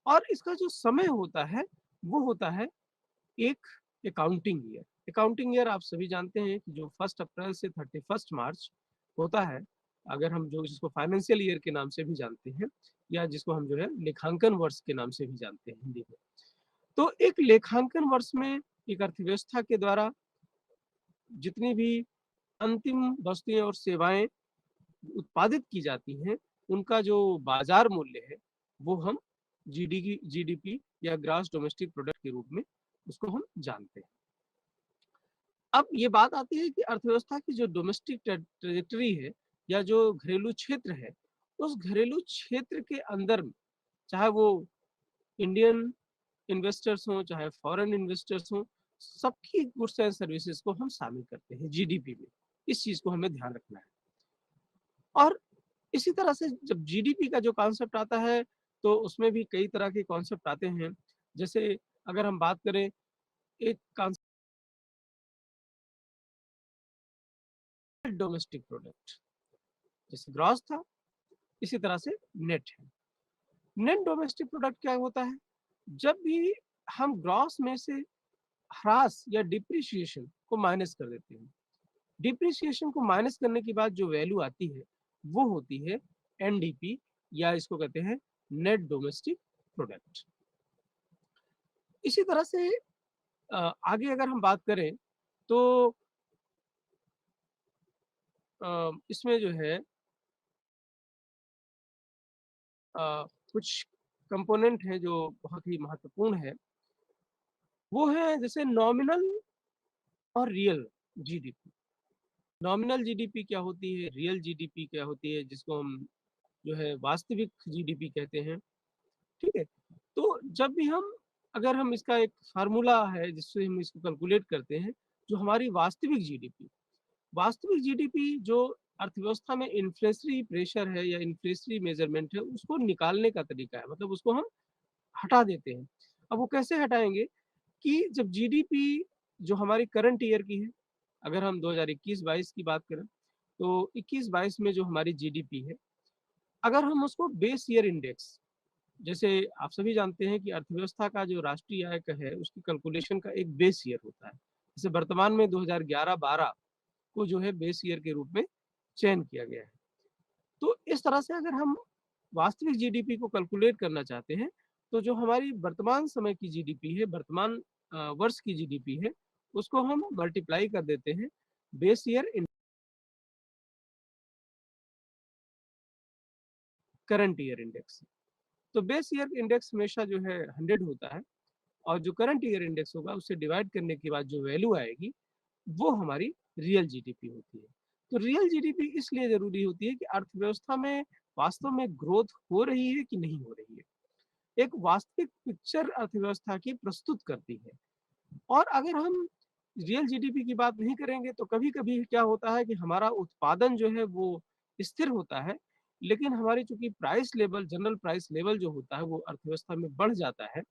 और इसका जो समय होता है, वो होता है एक अकाउंटिंग ईयर। अकाउंटिंग ईयर आप सभी जानते हैं कि जो 1 अप्रैल से 31 मार्च होता है, अगर हम जो जिसको फाइनेंशियल ईयर के नाम से भी जानते हैं या जिसको हम जो है लेखांकन वर्ष के नाम से भी जानते हैं हिंदी में। तो एक लेखांकन वर्ष में एक अर्थव्यवस्था के द्वारा जितनी भी अंतिम वस्तुएँ और सेवाएँ उत्पादित की जाती हैं, उनका जो बाज़ार मूल्य है, वो हम जीडीपी या ग्रॉस डोमेस्टिक प्रोडक्ट के रूप में उसको हम जानते हैं। अब ये बात आती है कि अर्थव्यवस्था की जो डोमेस्टिक ट्रेजेक्टरी है या जो घरेलू क्षेत्र है, उस घरेलू क्षेत्र के अंदर चाहे वो इंडियन इन्वेस्टर्स हों, चाहे फॉरेन इन्वेस्टर्स हों, सबकी गुड्स एंड सर्विसेज को हम शामिल करते हैं जीडीपी में। इस चीज़ को हमें ध्यान रखना है। और इसी तरह से जब जीडीपी का जो कॉन्सेप्ट आता है, तो उसमें भी कई तरह के कॉन्सेप्ट आते हैं। जैसे अगर हम बात करें एक कॉन्सेप्ट डोमेस्टिक प्रोडक्ट। जैसे ग्रॉस था, इसी तरह से नेट है। नेट डोमेस्टिक प्रोडक्ट क्या होता है? जब भी हम ग्रॉस में से ह्रास या डिप्रिसिएशन को माइनस कर देते हैं। डिप्रिसिएशन को माइनस करने के बाद जो वैल्यू आती है, वो होती है एनडीपी, या इसको कहते हैं नेट डोमेस्टिक प्रोडक्ट। इसी तरह से आगे अगर हम बात करें तो इसमें जो है कुछ कंपोनेंट हैं जो बहुत ही महत्वपूर्ण है। वो है जैसे नॉमिनल और रियल जीडीपी। नॉमिनल जीडीपी क्या होती है, रियल जीडीपी क्या होती है, जिसको हम जो है वास्तविक जीडीपी कहते हैं, ठीक है? तो जब भी अगर हम इसका एक फार्मूला है जिससे हम इसको कैलकुलेट करते हैं, जो हमारी वास्तविक जीडीपी जो अर्थव्यवस्था में इन्फ्लेशनरी प्रेशर है या इन्फ्लेशनरी मेजरमेंट है, उसको निकालने का तरीका है, मतलब उसको हम हटा देते हैं। अब वो कैसे हटाएँगे कि जब जीडीपी जो हमारी करंट ईयर की है, अगर हम 2021-22 की बात करें, तो 21-22 में जो हमारी जीडीपी है, अगर हम उसको बेस ईयर इंडेक्स, जैसे आप सभी जानते हैं कि अर्थव्यवस्था का जो राष्ट्रीय आय का है, उसकी कैलकुलेशन का एक बेस ईयर होता है। जैसे वर्तमान में 2011-12 को जो है बेस ईयर के रूप में चयन किया गया है। तो इस तरह से अगर हम वास्तविक जीडीपी को कैलकुलेट करना चाहते हैं, तो जो हमारी वर्तमान समय की जीडीपी है, वर्तमान वर्ष की जीडीपी है, उसको हम मल्टीप्लाई कर देते हैं base year in current year index से। तो बेस ईयर इंडेक्स हमेशा जो है 100 होता है, और जो करंट ईयर इंडेक्स होगा उससे डिवाइड करने के बाद जो वैल्यू आएगी, वो हमारी रियल जीडीपी होती है। तो रियल जीडीपी इसलिए ज़रूरी होती है कि अर्थव्यवस्था में वास्तव में ग्रोथ हो रही है कि नहीं हो रही है। एक वास्तविक पिक्चर अर्थव्यवस्था की प्रस्तुत करती है। और अगर हम रियल जीडीपी की बात नहीं करेंगे तो कभी-कभी क्या होता है कि हमारा उत्पादन जो है वो स्थिर होता है, लेकिन हमारी चूँकि price level, general price level जो होता है वो अर्थव्यवस्था में बढ़ जाता है,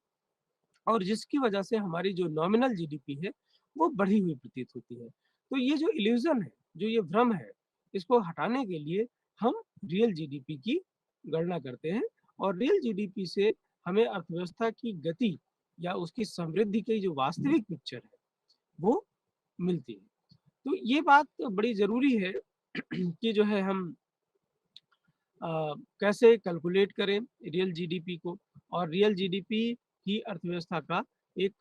और जिसकी वजह से हमारी जो नॉमिनल जीडीपी है, वो बढ़ी हुई प्रतीत होती है। तो ये जो इल्यूज़न है, जो ये भ्रम है, इसको हटाने के लिए हम रियल जीडीपी की गणना करते हैं, और रियल जीडीपी से हमें अर्थव्यवस्था की गति या उसकी समृद्धि की जो वास्तविक पिक्चर है, वो मिलती है। तो ये बात बड़ी ज़रूरी है कि जो है हम अ, कैसे कैलकुलेट करें रियल जीडीपी को, और रियल जीडीपी ही अर्थव्यवस्था का एक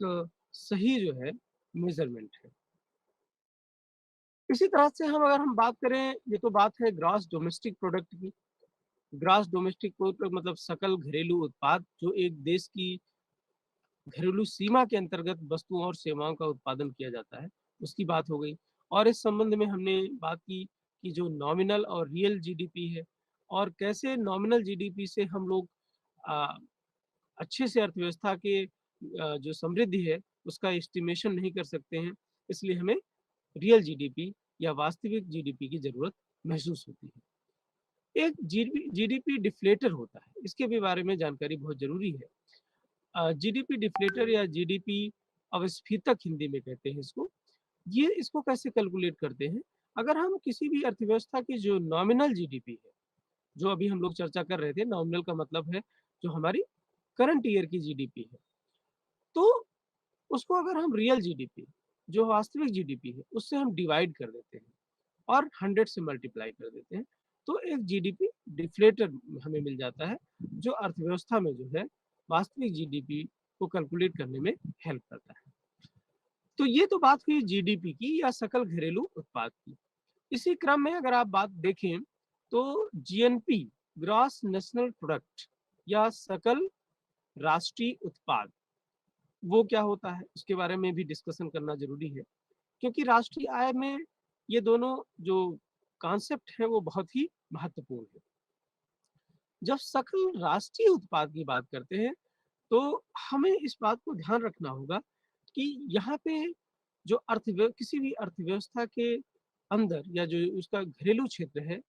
सही जो है मेज़रमेंट है। इसी तरह से अगर हम बात करें, ये तो बात है ग्रॉस डोमेस्टिक प्रोडक्ट की। ग्रॉस डोमेस्टिक प्रोडक्ट मतलब सकल घरेलू उत्पाद, जो एक देश की घरेलू सीमा के अंतर्गत वस्तुओं और सेवाओं का उत्पादन किया जाता है, उसकी बात हो गई। और इस संबंध में हमने बात की कि जो नॉमिनल और रियल जीडीपी है, और कैसे नॉमिनल जीडीपी से हम लोग अ, अच्छे से अर्थव्यवस्था के जो समृद्धि है, उसका एस्टिमेशन नहीं कर सकते हैं, इसलिए हमें रियल जीडीपी या वास्तविक जीडीपी की ज़रूरत महसूस होती है। एक जीडीपी डिफ्लेटर होता है, इसके भी बारे में जानकारी बहुत ज़रूरी है। जीडीपी डिफ्लेटर या जीडीपी अवस्फीतक हिंदी में कहते हैं इसको। ये इसको कैसे कैलकुलेट करते हैं? अगर हम किसी भी अर्थव्यवस्था की जो नॉमिनल जीडीपी है, जो अभी हम लोग चर्चा कर रहे थे, नॉमिनल का मतलब है जो हमारी करंट ईयर की जीडीपी है, तो उसको अगर हम रियल जीडीपी, जो वास्तविक जीडीपी है, उससे हम डिवाइड कर देते हैं और 100 से मल्टीप्लाई कर देते हैं, तो एक जीडीपी डिफ्लेटर हमें मिल जाता है, जो अर्थव्यवस्था में जो है वास्तविक जीडीपी को कैलकुलेट करने में हेल्प करता है। तो ये तो बात हुई जीडीपी की या सकल घरेलू उत्पाद की। इसी क्रम में अगर आप बात देखें तो जीएनपी, ग्रॉस नेशनल प्रोडक्ट या सकल राष्ट्रीय उत्पाद, वो क्या होता है? उसके बारे में भी डिस्कशन करना ज़रूरी है, क्योंकि राष्ट्रीय आय में ये दोनों जो कॉन्सेप्ट है वो बहुत ही महत्वपूर्ण है। जब सकल राष्ट्रीय उत्पाद की बात करते हैं, तो हमें इस बात को ध्यान रखना होगा कि यहाँ पे जो किसी भी अर्थव्यवस्था के अंदर या जो उसका घरेलू क्षेत्र है,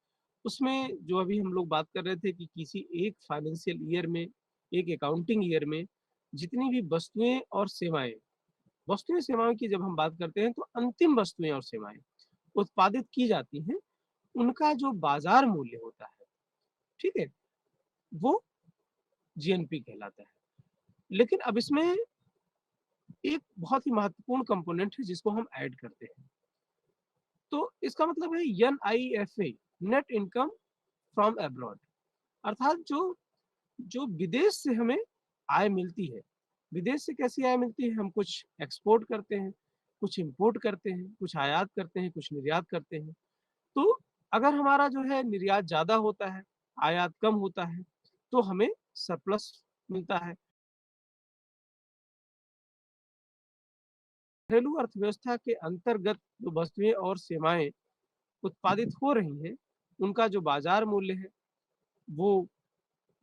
उसमें जो अभी हम लोग बात कर रहे थे कि किसी एक फाइनेंशियल ईयर में, एक अकाउंटिंग ईयर में जितनी भी वस्तुएँ सेवाएँ की जब हम बात करते हैं, तो अंतिम वस्तुएँ और सेवाएँ उत्पादित की जाती हैं, उनका जो बाजार मूल्य होता है, ठीक है, वो जीएनपी कहलाता है। लेकिन अब इसमें एक बहुत ही महत्वपूर्ण कंपोनेंट है जिसको हम ऐड करते हैं। तो इसका मतलब है एनआईएफए, नेट इनकम फ्रॉम अब्रॉड, अर्थात जो जो विदेश से हमें आय मिलती है। विदेश से कैसी आय मिलती है? हम कुछ एक्सपोर्ट करते हैं, कुछ इंपोर्ट करते हैं, कुछ आयात करते हैं, कुछ निर्यात करते हैं। तो अगर हमारा जो है निर्यात ज़्यादा होता है, आयात कम होता है, तो हमें सरप्लस मिलता है। घरेलू अर्थव्यवस्था के अंतर्गत जो वस्तुएँ और सेवाएँ उत्पादित हो रही हैं, उनका जो बाज़ार मूल्य है, वो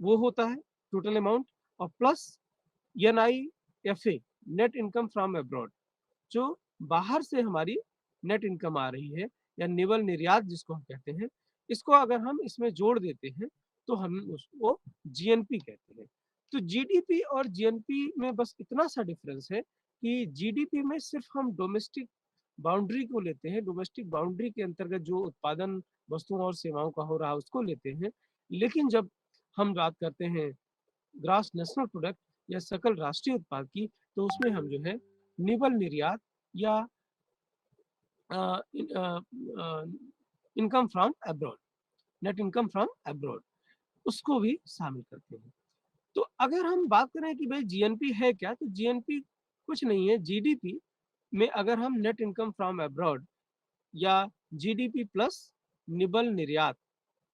वो होता है टोटल अमाउंट, और plus NIFA, net income from abroad, जो बाहर से हमारी नेट इनकम आ रही है या निवल निर्यात जिसको हम कहते हैं, इसको अगर हम इसमें जोड़ देते हैं तो हम उसको जीएनपी कहते हैं। तो जीडीपी और जीएनपी में बस इतना सा डिफरेंस है कि जीडीपी में सिर्फ हम डोमेस्टिक बाउंड्री को लेते हैं, डोमेस्टिक बाउंड्री के अंतर्गत जो उत्पादन वस्तुओं और सेवाओं का हो रहा है उसको लेते हैं। लेकिन जब हम बात करते हैं ग्रॉस नेशनल प्रोडक्ट या सकल राष्ट्रीय उत्पाद की, तो उसमें हम जो है निवल निर्यात या income from abroad, net income from abroad, उसको भी शामिल करते हैं। तो अगर हम बात करें कि भाई जीएनपी है क्या, तो जीएनपी कुछ नहीं है। जीडीपी में अगर हम नेट इनकम फ्रॉम अब्रॉड या जीडीपी प्लस निबल निर्यात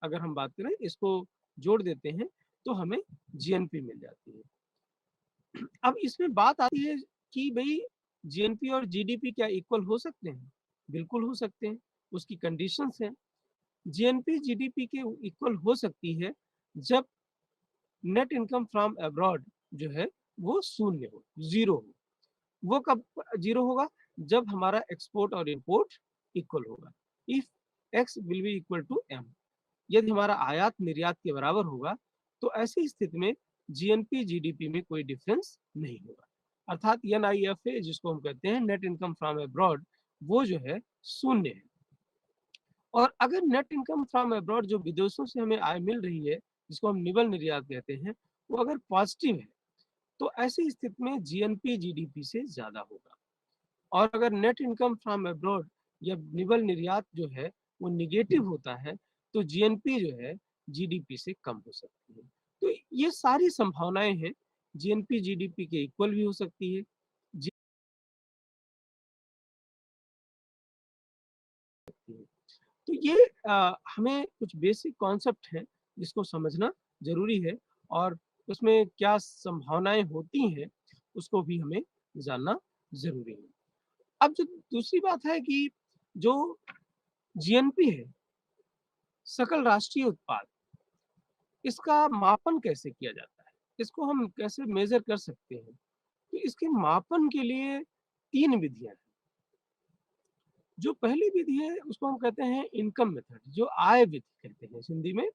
अगर हम बात करें, इसको जोड़ देते हैं तो हमें जीएनपी मिल जाती है। अब इसमें बात आती है कि भई जीएनपी और जीडीपी क्या इक्वल हो सकते हैं? बिल्कुल हो सकते हैं, उसकी कंडीशंस हैं। जीएनपी जीडीपी के इक्वल हो सकती है जब नेट इनकम फ्रॉम अब्रॉड जो है वो शून्य हो, ज़ीरो हो। वो कब ज़ीरो होगा? जब हमारा एक्सपोर्ट और इम्पोर्ट इक्वल होगा। If X will be equal to M, यदि हमारा आयात निर्यात के बराबर होगा, तो ऐसी स्थिति में जीएनपी जीडीपी में कोई डिफरेंस नहीं होगा। अर्थात एनआईएफए जिसको हम कहते हैं नेट इनकम फ्रॉम अब्रॉड, वो जो है शून्य है। और अगर नेट इनकम फ्रॉम अब्रॉड जो विदेशों से हमें आय मिल रही है, जिसको हम निवल निर्यात कहते हैं, वो अगर पॉजिटिव है, तो ऐसी स्थिति में जीएनपी जीडीपी से ज़्यादा होगा। और अगर नेट इनकम फ्रॉम अब्रॉड या निवल निर्यात जो है वो निगेटिव होता है, तो जीएनपी जो है जीडीपी से कम हो सकती है। तो ये सारी संभावनाएं हैं, जीएनपी जीडीपी के इक्वल भी हो सकती है, जी सकती है। तो ये हमें कुछ बेसिक कॉन्सेप्ट हैं जिसको समझना ज़रूरी है, और उसमें क्या संभावनाएं होती हैं उसको भी हमें जानना ज़रूरी है। अब जो दूसरी बात है कि जो जीएनपी है, सकल राष्ट्रीय उत्पाद, इसका मापन कैसे किया जाता है? इसको हम कैसे मेज़र कर सकते हैं? तो इसके मापन के लिए 3 विधियाँ हैं। जो पहली विधि है उसको हम कहते हैं इनकम मेथड, जो आय विधि कहते हैं हिंदी में।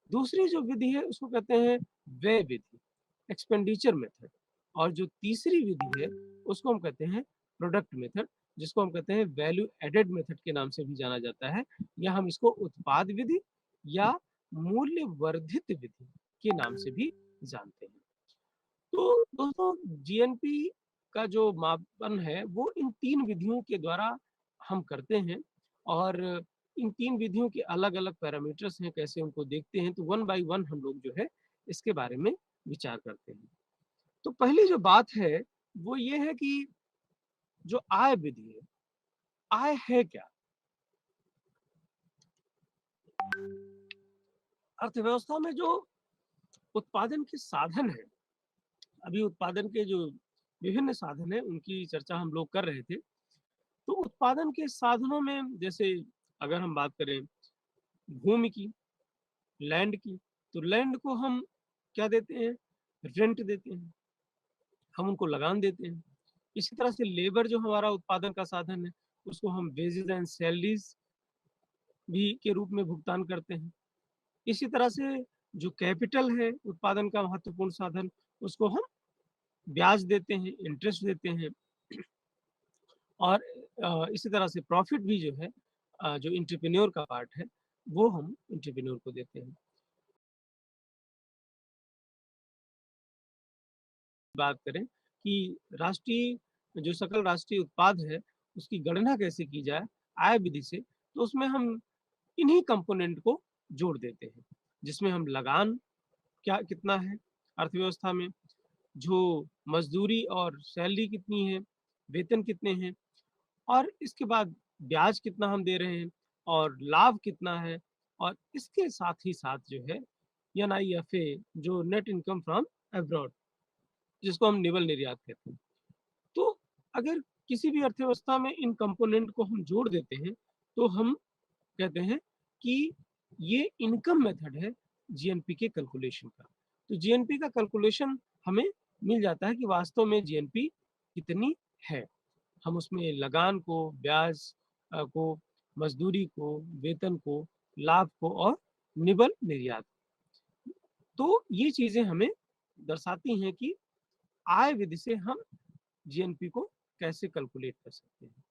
दूसरी जो विधि है उसको कहते हैं व्यय विधि, एक्सपेंडिचर मेथड। और जो तीसरी विधि है उसको हम कहते हैं प्रोडक्ट मेथड, जिसको हम कहते हैं वैल्यू एडेड मेथड के नाम से भी जाना जाता है, या हम इसको उत्पाद विधि या मूल्य वर्धित विधि के नाम से भी जानते हैं। तो दोस्तों जीएनपी का जो मापन है वो इन 3 विधियों के द्वारा हम करते हैं, और इन 3 विधियों के अलग-अलग पैरामीटर्स हैं, कैसे उनको देखते हैं, तो वन बाय वन हम लोग जो है इसके बारे में विचार करते हैं। तो पहली जो बात है वो ये है कि जो आय विधि है, आय है क्या? अर्थव्यवस्था में जो उत्पादन के साधन हैं, अभी उत्पादन के जो विभिन्न साधन हैं उनकी चर्चा हम लोग कर रहे थे। तो उत्पादन के साधनों में जैसे अगर हम बात करें भूमि की, लैंड की, तो लैंड को हम क्या देते हैं? रेंट देते हैं, हम उनको लगान देते हैं। इसी तरह से लेबर जो हमारा उत्पादन का साधन है, उसको हम वेजेस एंड सैलरीज भी के रूप में भुगतान करते हैं। इसी तरह से जो कैपिटल है उत्पादन का महत्वपूर्ण साधन, उसको हम ब्याज देते हैं, इंटरेस्ट देते हैं। और इसी तरह से प्रॉफिट भी जो है जो एंटरप्रेन्योर का पार्ट है, वो हम एंटरप्रेन्योर को देते हैं। बात करें कि राष्ट्रीय जो सकल राष्ट्रीय उत्पाद है, उसकी गणना कैसे की जाए आय विधि से, तो उसमें हम इन्हीं कंपोनेंट को जोड़ देते हैं, जिसमें हम लगान क्या कितना है अर्थव्यवस्था में, जो मज़दूरी और सैलरी कितनी है, वेतन कितने हैं और इसके बाद ब्याज कितना हम दे रहे हैं और लाभ कितना है और इसके साथ ही साथ जो है एनआईएफए जो नेट इनकम फ्रॉम अब्रॉड जिसको हम निवल निर्यात कहते हैं। तो अगर किसी भी अर्थव्यवस्था में इन कंपोनेंट को हम जोड़ देते हैं, तो हम कहते हैं कि ये इनकम मेथड है जीएनपी के कैलकुलेशन का। तो जीएनपी का कैलकुलेशन हमें मिल जाता है कि वास्तव में जीएनपी कितनी है। हम उसमें लगान को, ब्याज को, मज़दूरी को, वेतन को, लाभ को और निवल निर्यात। तो ये चीज़ें हमें दर्शाती हैं कि आय विधि से हम जीएनपी को कैसे कैलकुलेट कर सकते हैं।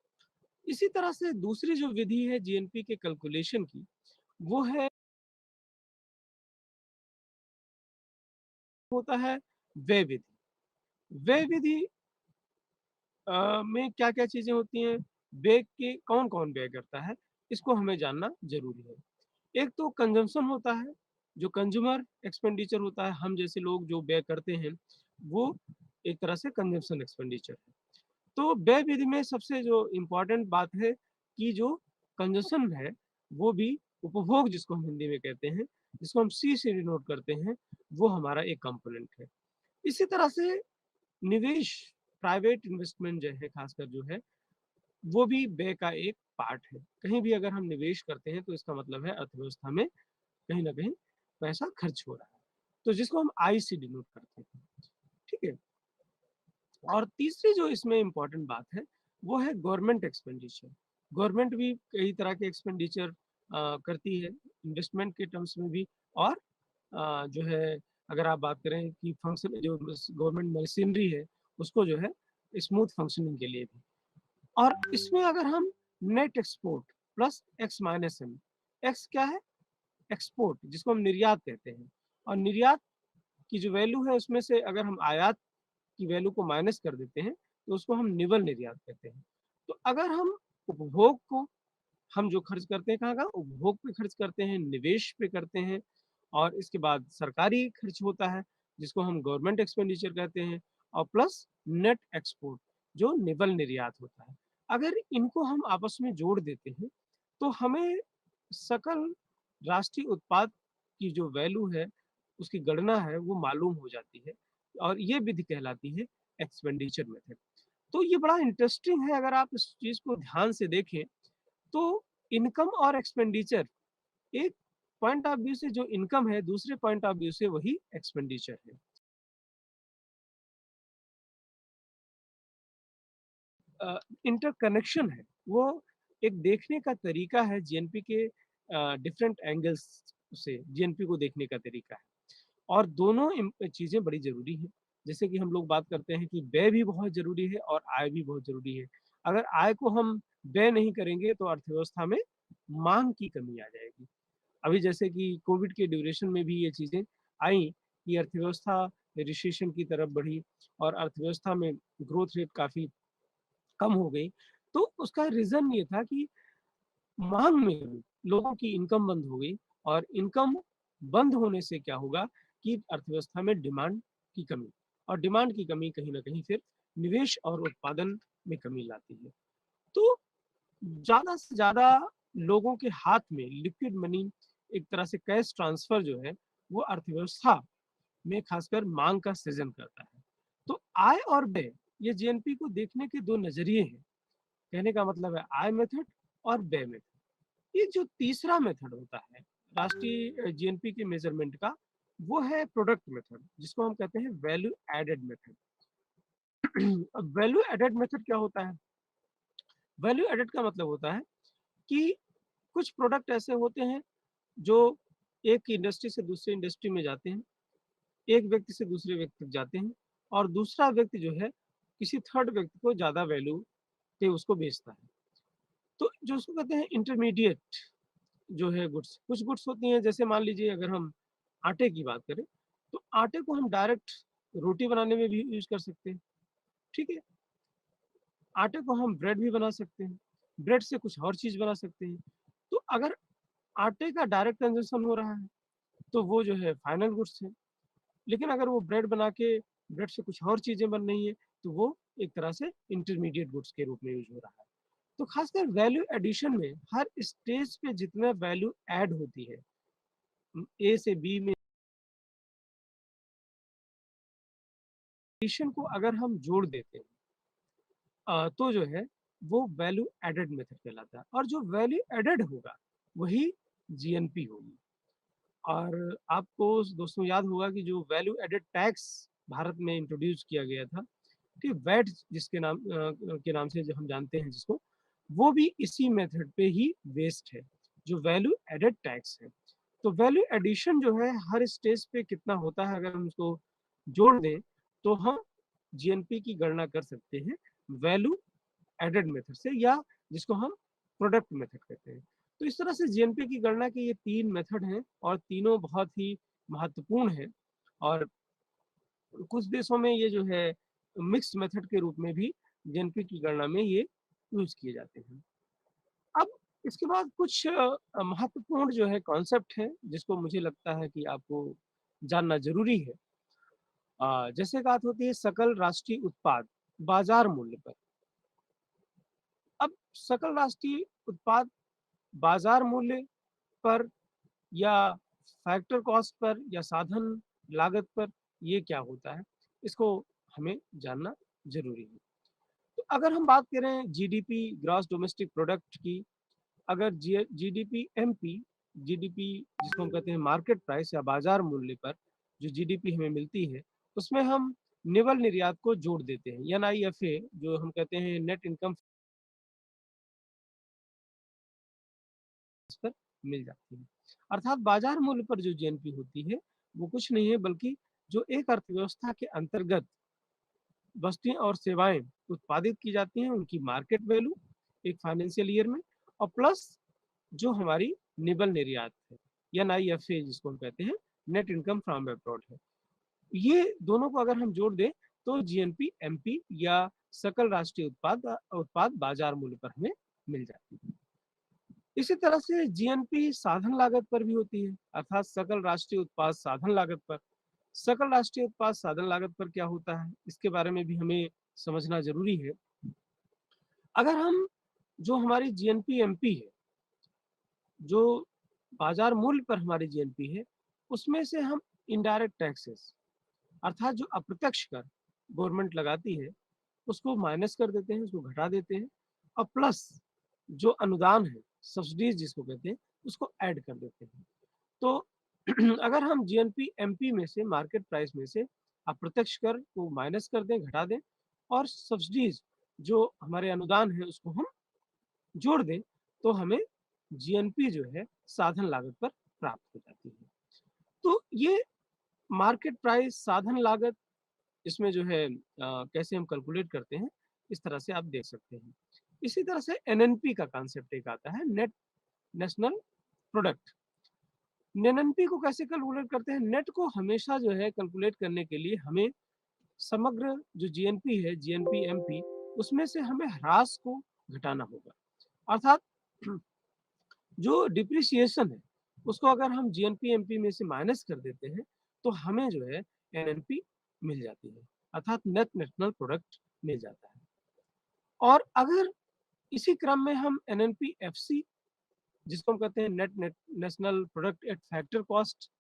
इसी तरह से दूसरी जो विधि है जीएनपी के कैलकुलेशन की, वो है होता है व्यय विधि। व्यय विधि में क्या-क्या चीज़ें होती हैं, व्यय के कौन-कौन व्यय करता है, इसको हमें जानना ज़रूरी है। एक तो कंजम्पशन होता है, जो कंज्यूमर एक्सपेंडिचर होता है, हम जैसे लोग जो व्यय करते हैं, वो एक तरह से कंजम्पशन एक्सपेंडिचर है। तो व्यय विधि में सबसे जो इम्पोर्टेंट बात है कि जो कंजम्पशन है, वो भी उपभोग जिसको हम हिंदी में कहते हैं, जिसको हम सी से डिनोट करते हैं, वो हमारा एक कंपोनेंट है। इसी तरह से निवेश, प्राइवेट इन्वेस्टमेंट जो है खासकर जो है, वो भी व्यय का एक पार्ट है। कहीं भी अगर हम निवेश करते हैं, तो इसका मतलब है अर्थव्यवस्था में कहीं न कहीं पैसा खर्च हो रहा है। तो जिसको हम आई से डिनोट करते हैं, ठीक है? और तीसरी जो इसमें इम्पोर्टेंट बात है, वो है गवर्नमेंट एक्सपेंडिचर। गवर्नमेंट भी कई तरह के एक्सपेंडिचर करती है, इन्वेस्टमेंट के टर्म्स में भी और जो है अगर आप बात करें कि फंक्शन जो गवर्नमेंट मशीनरी है, उसको जो है स्मूथ फंक्शनिंग के लिए भी। और इसमें अगर हम net export plus X minus M, X क्या है? एक्सपोर्ट जिसको हम निर्यात कहते हैं और निर्यात की जो वैल्यू है उसमें से अगर हम आयात की वैल्यू को माइनस कर देते हैं, तो उसको हम निवल निर्यात कहते हैं। तो अगर हम उपभोग को हम जो खर्च करते हैं कहाँ-कहाँ? उपभोग पे खर्च करते हैं, निवेश पे करते हैं और इसके बाद सरकारी खर्च होता है, जिसको हम गवर्नमेंट एक्सपेंडिचर कहते हैं और प्लस नेट एक्सपोर्ट जो निवल निर्यात होता है। अगर इनको हम आपस में जोड़ देते हैं, तो हमें सकल राष्ट्रीय उत्पाद की जो वैल्यू है, उसकी गणना है, वो मालूम हो जाती है और ये विधि कहलाती है एक्सपेंडिचर मेथड। तो ये बड़ा इंटरेस्टिंग है अगर आप इस चीज़ को ध्यान से देखें, तो इनकम और एक्सपेंडिचर एक पॉइंट ऑफ व्यू से जो इनकम है, दूसरे पॉइंट ऑफ व्यू से वही एक्सपेंडिचर है। इंटरकनेक्शन है, वो एक देखने का तरीका है जीएनपी के डिफरेंट एंगल्स से जीएनपी को देखने का तरीका है और दोनों चीज़ें बड़ी ज़रूरी हैं। जैसे कि हम लोग बात करते हैं कि व्यय भी बहुत ज़रूरी है और आय भी बहुत ज़रूरी है। अगर आय को हम व्यय नहीं करेंगे तो अर्थव्यवस्था में माँग की कमी आ जाएगी। अभी जैसे कि कोविड के ड्यूरेशन में भी ये चीज़ें आई कि अर्थव्यवस्था रिसेशन की तरफ बढ़ी और अर्थव्यवस्था में ग्रोथ रेट काफ़ी कम हो गई। तो उसका रीज़न ये था कि माँग में कमी, लोगों की इनकम बंद हो गई और इनकम बंद होने से क्या होगा कि अर्थव्यवस्था में डिमांड की कमी और डिमांड की कमी कहीं न कहीं फिर निवेश और उत्पादन में कमी लाती है। तो ज़्यादा से ज़्यादा लोगों के हाथ में लिक्विड मनी एक तरह से कैश ट्रांसफर जो है, वो अर्थव्यवस्था में खासकर माँग का सृजन करता है। तो आय और व्यय ये जीएनपी को देखने के 2 नज़रिए हैं। कहने का मतलब है आय मेथड और व्यय मेथड। ये जो तीसरा मेथड होता है राष्ट्रीय जीएनपी के मेज़रमेंट का, वो है प्रोडक्ट मेथड जिसको हम कहते हैं वैल्यू एडेड मेथड। अब वैल्यू एडेड मेथड क्या होता है? वैल्यू एडेड का मतलब होता है कि कुछ प्रोडक्ट ऐसे होते हैं जो एक इंडस्ट्री से दूसरी इंडस्ट्री में जाते हैं, एक व्यक्ति से दूसरे व्यक्ति तक जाते हैं और दूसरा व्यक्ति जो है किसी थर्ड व्यक्ति को ज़्यादा वैल्यू पे उसको बेचता है। तो जो उसको कहते हैं इंटरमीडिएट जो है गुड्स, कुछ गुड्स होती हैं जैसे मान लीजिए अगर हम आटे की बात करें, तो आटे को हम डायरेक्ट रोटी बनाने में भी यूज़ कर सकते हैं, ठीक है? आटे को हम ब्रेड भी बना सकते हैं, ब्रेड से कुछ और चीज़ बना सकते हैं। तो अगर आटे का डायरेक्ट कंज़म्पशन हो रहा है, तो वो जो है फाइनल गुड्स है। लेकिन अगर वो ब्रेड बना के ब्रेड से कुछ और चीज़ें बन रही हैं, तो वो एक तरह से इंटरमीडिएट गुड्स के रूप में यूज़ हो रहा है। तो खासकर वैल्यू एडिशन में हर स्टेज पे जितना वैल्यू ऐड होती है, ए से बी में एडिशन को अगर हम जोड़ देते हैं तो जो है वो वैल्यू एडेड मेथड कहलाता है और जो वैल्यू एडेड होगा वही जीएनपी होगी। और आपको दोस्तों याद होगा कि जो वैल्यू एडेड टैक्स भारत में इंट्रोड्यूस किया गया था कि वैट जिसके नाम के नाम से जो हम जानते हैं जिसको, वो भी इसी मेथड पे ही बेस्ड है, जो वैल्यू एडेड टैक्स है। तो वैल्यू एडिशन जो है हर स्टेज पे कितना होता है अगर हम उसको जोड़ दें तो हम जीएनपी की गणना कर सकते हैं वैल्यू एडेड मेथड से, या जिसको हम प्रोडक्ट मेथड कहते हैं। तो इस तरह से जीएनपी की गणना के ये 3 मेथड हैं और तीनों बहुत ही महत्वपूर्ण हैं और कुछ देशों में ये जो है मिक्स्ड मेथड के रूप में भी जीएनपी की गणना में ये यूज़ किए जाते हैं। अब इसके बाद कुछ महत्वपूर्ण जो है कॉन्सेप्ट है जिसको मुझे लगता है कि आपको जानना ज़रूरी है। जैसे बात होती है सकल राष्ट्रीय उत्पाद बाज़ार मूल्य पर। अब सकल राष्ट्रीय उत्पाद बाज़ार मूल्य पर या फैक्टर कॉस्ट पर या साधन लागत पर ये क्या होता है, इसको हमें जानना ज़रूरी है। तो अगर हम बात करें जीडीपी ग्रॉस डोमेस्टिक प्रोडक्ट की, अगर जीडीपी एमपी, जीडीपी जिसको हम कहते हैं मार्केट प्राइस या बाज़ार मूल्य पर जो जीडीपी हमें मिलती है, उसमें हम निवल निर्यात को जोड़ देते हैं, एनआईएफए जो हम कहते हैं नेट इनकम पर मिल जाती है। अर्थात बाजार मूल्य पर जो जीएनपी होती है वो कुछ नहीं है बल्कि जो एक अर्थव्यवस्था के अंतर्गत वस्तुएं और सेवाएं उत्पादित की जाती हैं उनकी मार्केट वैल्यू एक फाइनेंशियल ईयर में, और प्लस जो हमारी निबल निर्यात है या एनआईएफए जिसको हम कहते हैं नेट इनकम फ्रॉम अब्रॉड है, ये दोनों को अगर हम जोड़ दें तो जीएनपी एमपी या सकल राष्ट्रीय उत्पाद उत्पाद बाजार मूल्य पर हमें मिल जाती है। इसी तरह से जीएनपी साधन लागत पर भी होती है, अर्थात सकल राष्ट्रीय उत्पाद साधन लागत पर। सकल राष्ट्रीय उत्पाद साधन लागत पर क्या होता है, इसके बारे में भी हमें समझना ज़रूरी है। अगर हम जो हमारी जीएनपी एमपी है, जो बाजार मूल्य पर हमारी जीएनपी है, उसमें से हम इनडायरेक्ट टैक्सेस अर्थात जो अप्रत्यक्ष कर गवर्नमेंट लगाती है, उसको माइनस कर देते हैं, उसको घटा देते हैं और प्लस जो अनुदान है, सब्सिडीज़ जिसको कहते हैं, उसको ऐड कर देते हैं। तो अगर हम जीएनपी एमपी में से मार्केट प्राइस में से अप्रत्यक्ष कर को माइनस कर दें, घटा दें और सब्सिडीज जो हमारे अनुदान है उसको हम जोड़ दें, तो हमें जीएनपी जो है साधन लागत पर प्राप्त हो जाती है। तो ये मार्केट प्राइस साधन लागत इसमें जो है कैसे हम कैलकुलेट करते हैं, इस तरह से आप देख सकते हैं। इसी तरह से एनएनपी का कॉन्सेप्ट एक आता है, नेट नेशनल प्रोडक्ट। एनएनपी को कैसे कैलकुलेट करते हैं? नेट को हमेशा जो है कैलकुलेट करने के लिए हमें समग्र जो जीएनपी है, जीएनपी एमपी, उसमें से हमें ह्रास को घटाना होगा। अर्थात जो डिप्रिसिएशन है, उसको अगर हम जीएनपी एमपी में से माइनस कर देते हैं, तो हमें जो है एनएनपी मिल जाती है, अर्थात नेट नेशनल प्रोडक्ट मिल जाता है। और अगर इसी क्रम में हम एनएनपी एफसी जिसको हम कहते हैं net net national product at factor cost,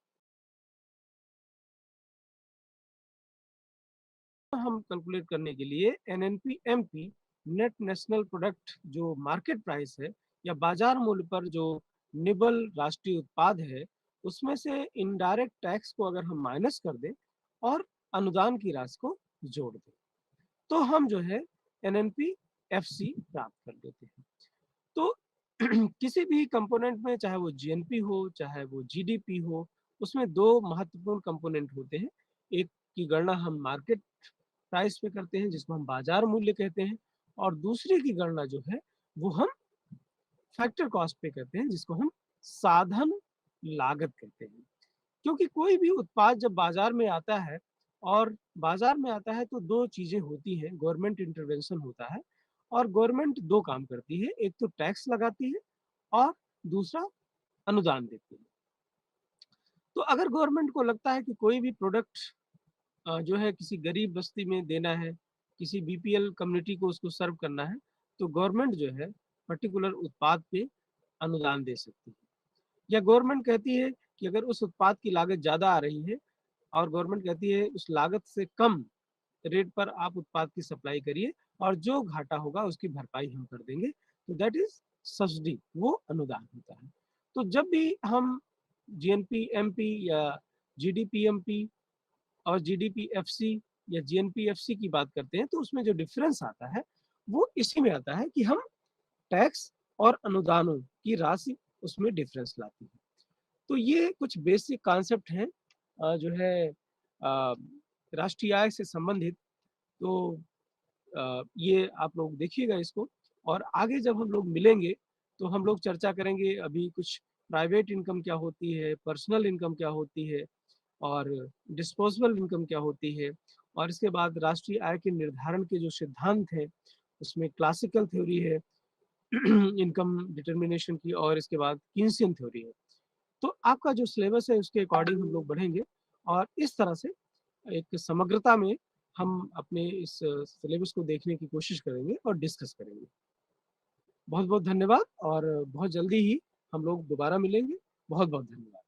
हम कैलकुलेट करने के लिए NNP MP net national product जो मार्केट प्राइस है या बाजार मूल्य पर जो निबल राष्ट्रीय उत्पाद है, उसमें से इनडायरेक्ट टैक्स को अगर हम माइनस कर दें और अनुदान की राशि को जोड़ दें, तो हम जो है एनएनपी एफसी प्राप्त कर लेते हैं। तो किसी भी कंपोनेंट में चाहे वो जीएनपी हो, चाहे वो जीडीपी हो, उसमें 2 महत्वपूर्ण कंपोनेंट होते हैं। एक की गणना हम मार्केट प्राइस पे करते हैं जिसको हम बाजार मूल्य कहते हैं, और दूसरे की गणना जो है वो हम फैक्टर कॉस्ट पे करते हैं जिसको हम साधन लागत कहते हैं। क्योंकि कोई भी उत्पाद जब बाज़ार में आता है और बाज़ार में आता है तो 2 चीज़ें होती हैं, गवर्नमेंट इंटरवेंशन होता है और गवर्नमेंट 2 काम करती है, एक तो टैक्स लगाती है और दूसरा अनुदान देती है। तो अगर गवर्नमेंट को लगता है कि कोई भी प्रोडक्ट जो है किसी गरीब बस्ती में देना है, किसी बीपीएल कम्युनिटी को उसको सर्व करना है, तो गवर्नमेंट जो है पर्टिकुलर उत्पाद पे अनुदान दे सकती है। या गवर्नमेंट कहती है कि अगर उस उत्पाद की लागत ज़्यादा आ रही है और गवर्नमेंट कहती है उस लागत से कम रेट पर आप उत्पाद की सप्लाई करिए और जो घाटा होगा उसकी भरपाई हम कर देंगे, तो दैट इज़ सब्सिडी, वो अनुदान होता है। तो जब भी हम जीएनपी एमपी या जीडीपीएमपी और जीडीपीएफसी या जीएनपीएफसी की बात करते हैं, तो उसमें जो डिफरेंस आता है, वो इसी में आता है कि हम टैक्स और अनुदानों की राशि उसमें डिफरेंस लाती है। तो ये कुछ बेसिक कॉन्सेप्ट हैं जो है राष्ट्रीय आय से संबंधित। तो ये आप लोग देखिएगा इसको और आगे जब हम लोग मिलेंगे, तो हम लोग चर्चा करेंगे अभी कुछ प्राइवेट इनकम क्या होती है, पर्सनल इनकम क्या होती है और डिस्पोजेबल इनकम क्या होती है और इसके बाद राष्ट्रीय आय के निर्धारण के जो सिद्धांत हैं, उसमें क्लासिकल थ्योरी है इनकम डिटरमिनेशन की और इसके बाद कीन्सियन थ्योरी है। तो आपका जो सिलेबस है उसके अकॉर्डिंग हम लोग बढ़ेंगे और इस तरह से एक समग्रता में हम अपने इस सिलेबस को देखने की कोशिश करेंगे और डिस्कस करेंगे। बहुत-बहुत धन्यवाद और बहुत जल्दी ही हम लोग दोबारा मिलेंगे। बहुत-बहुत धन्यवाद।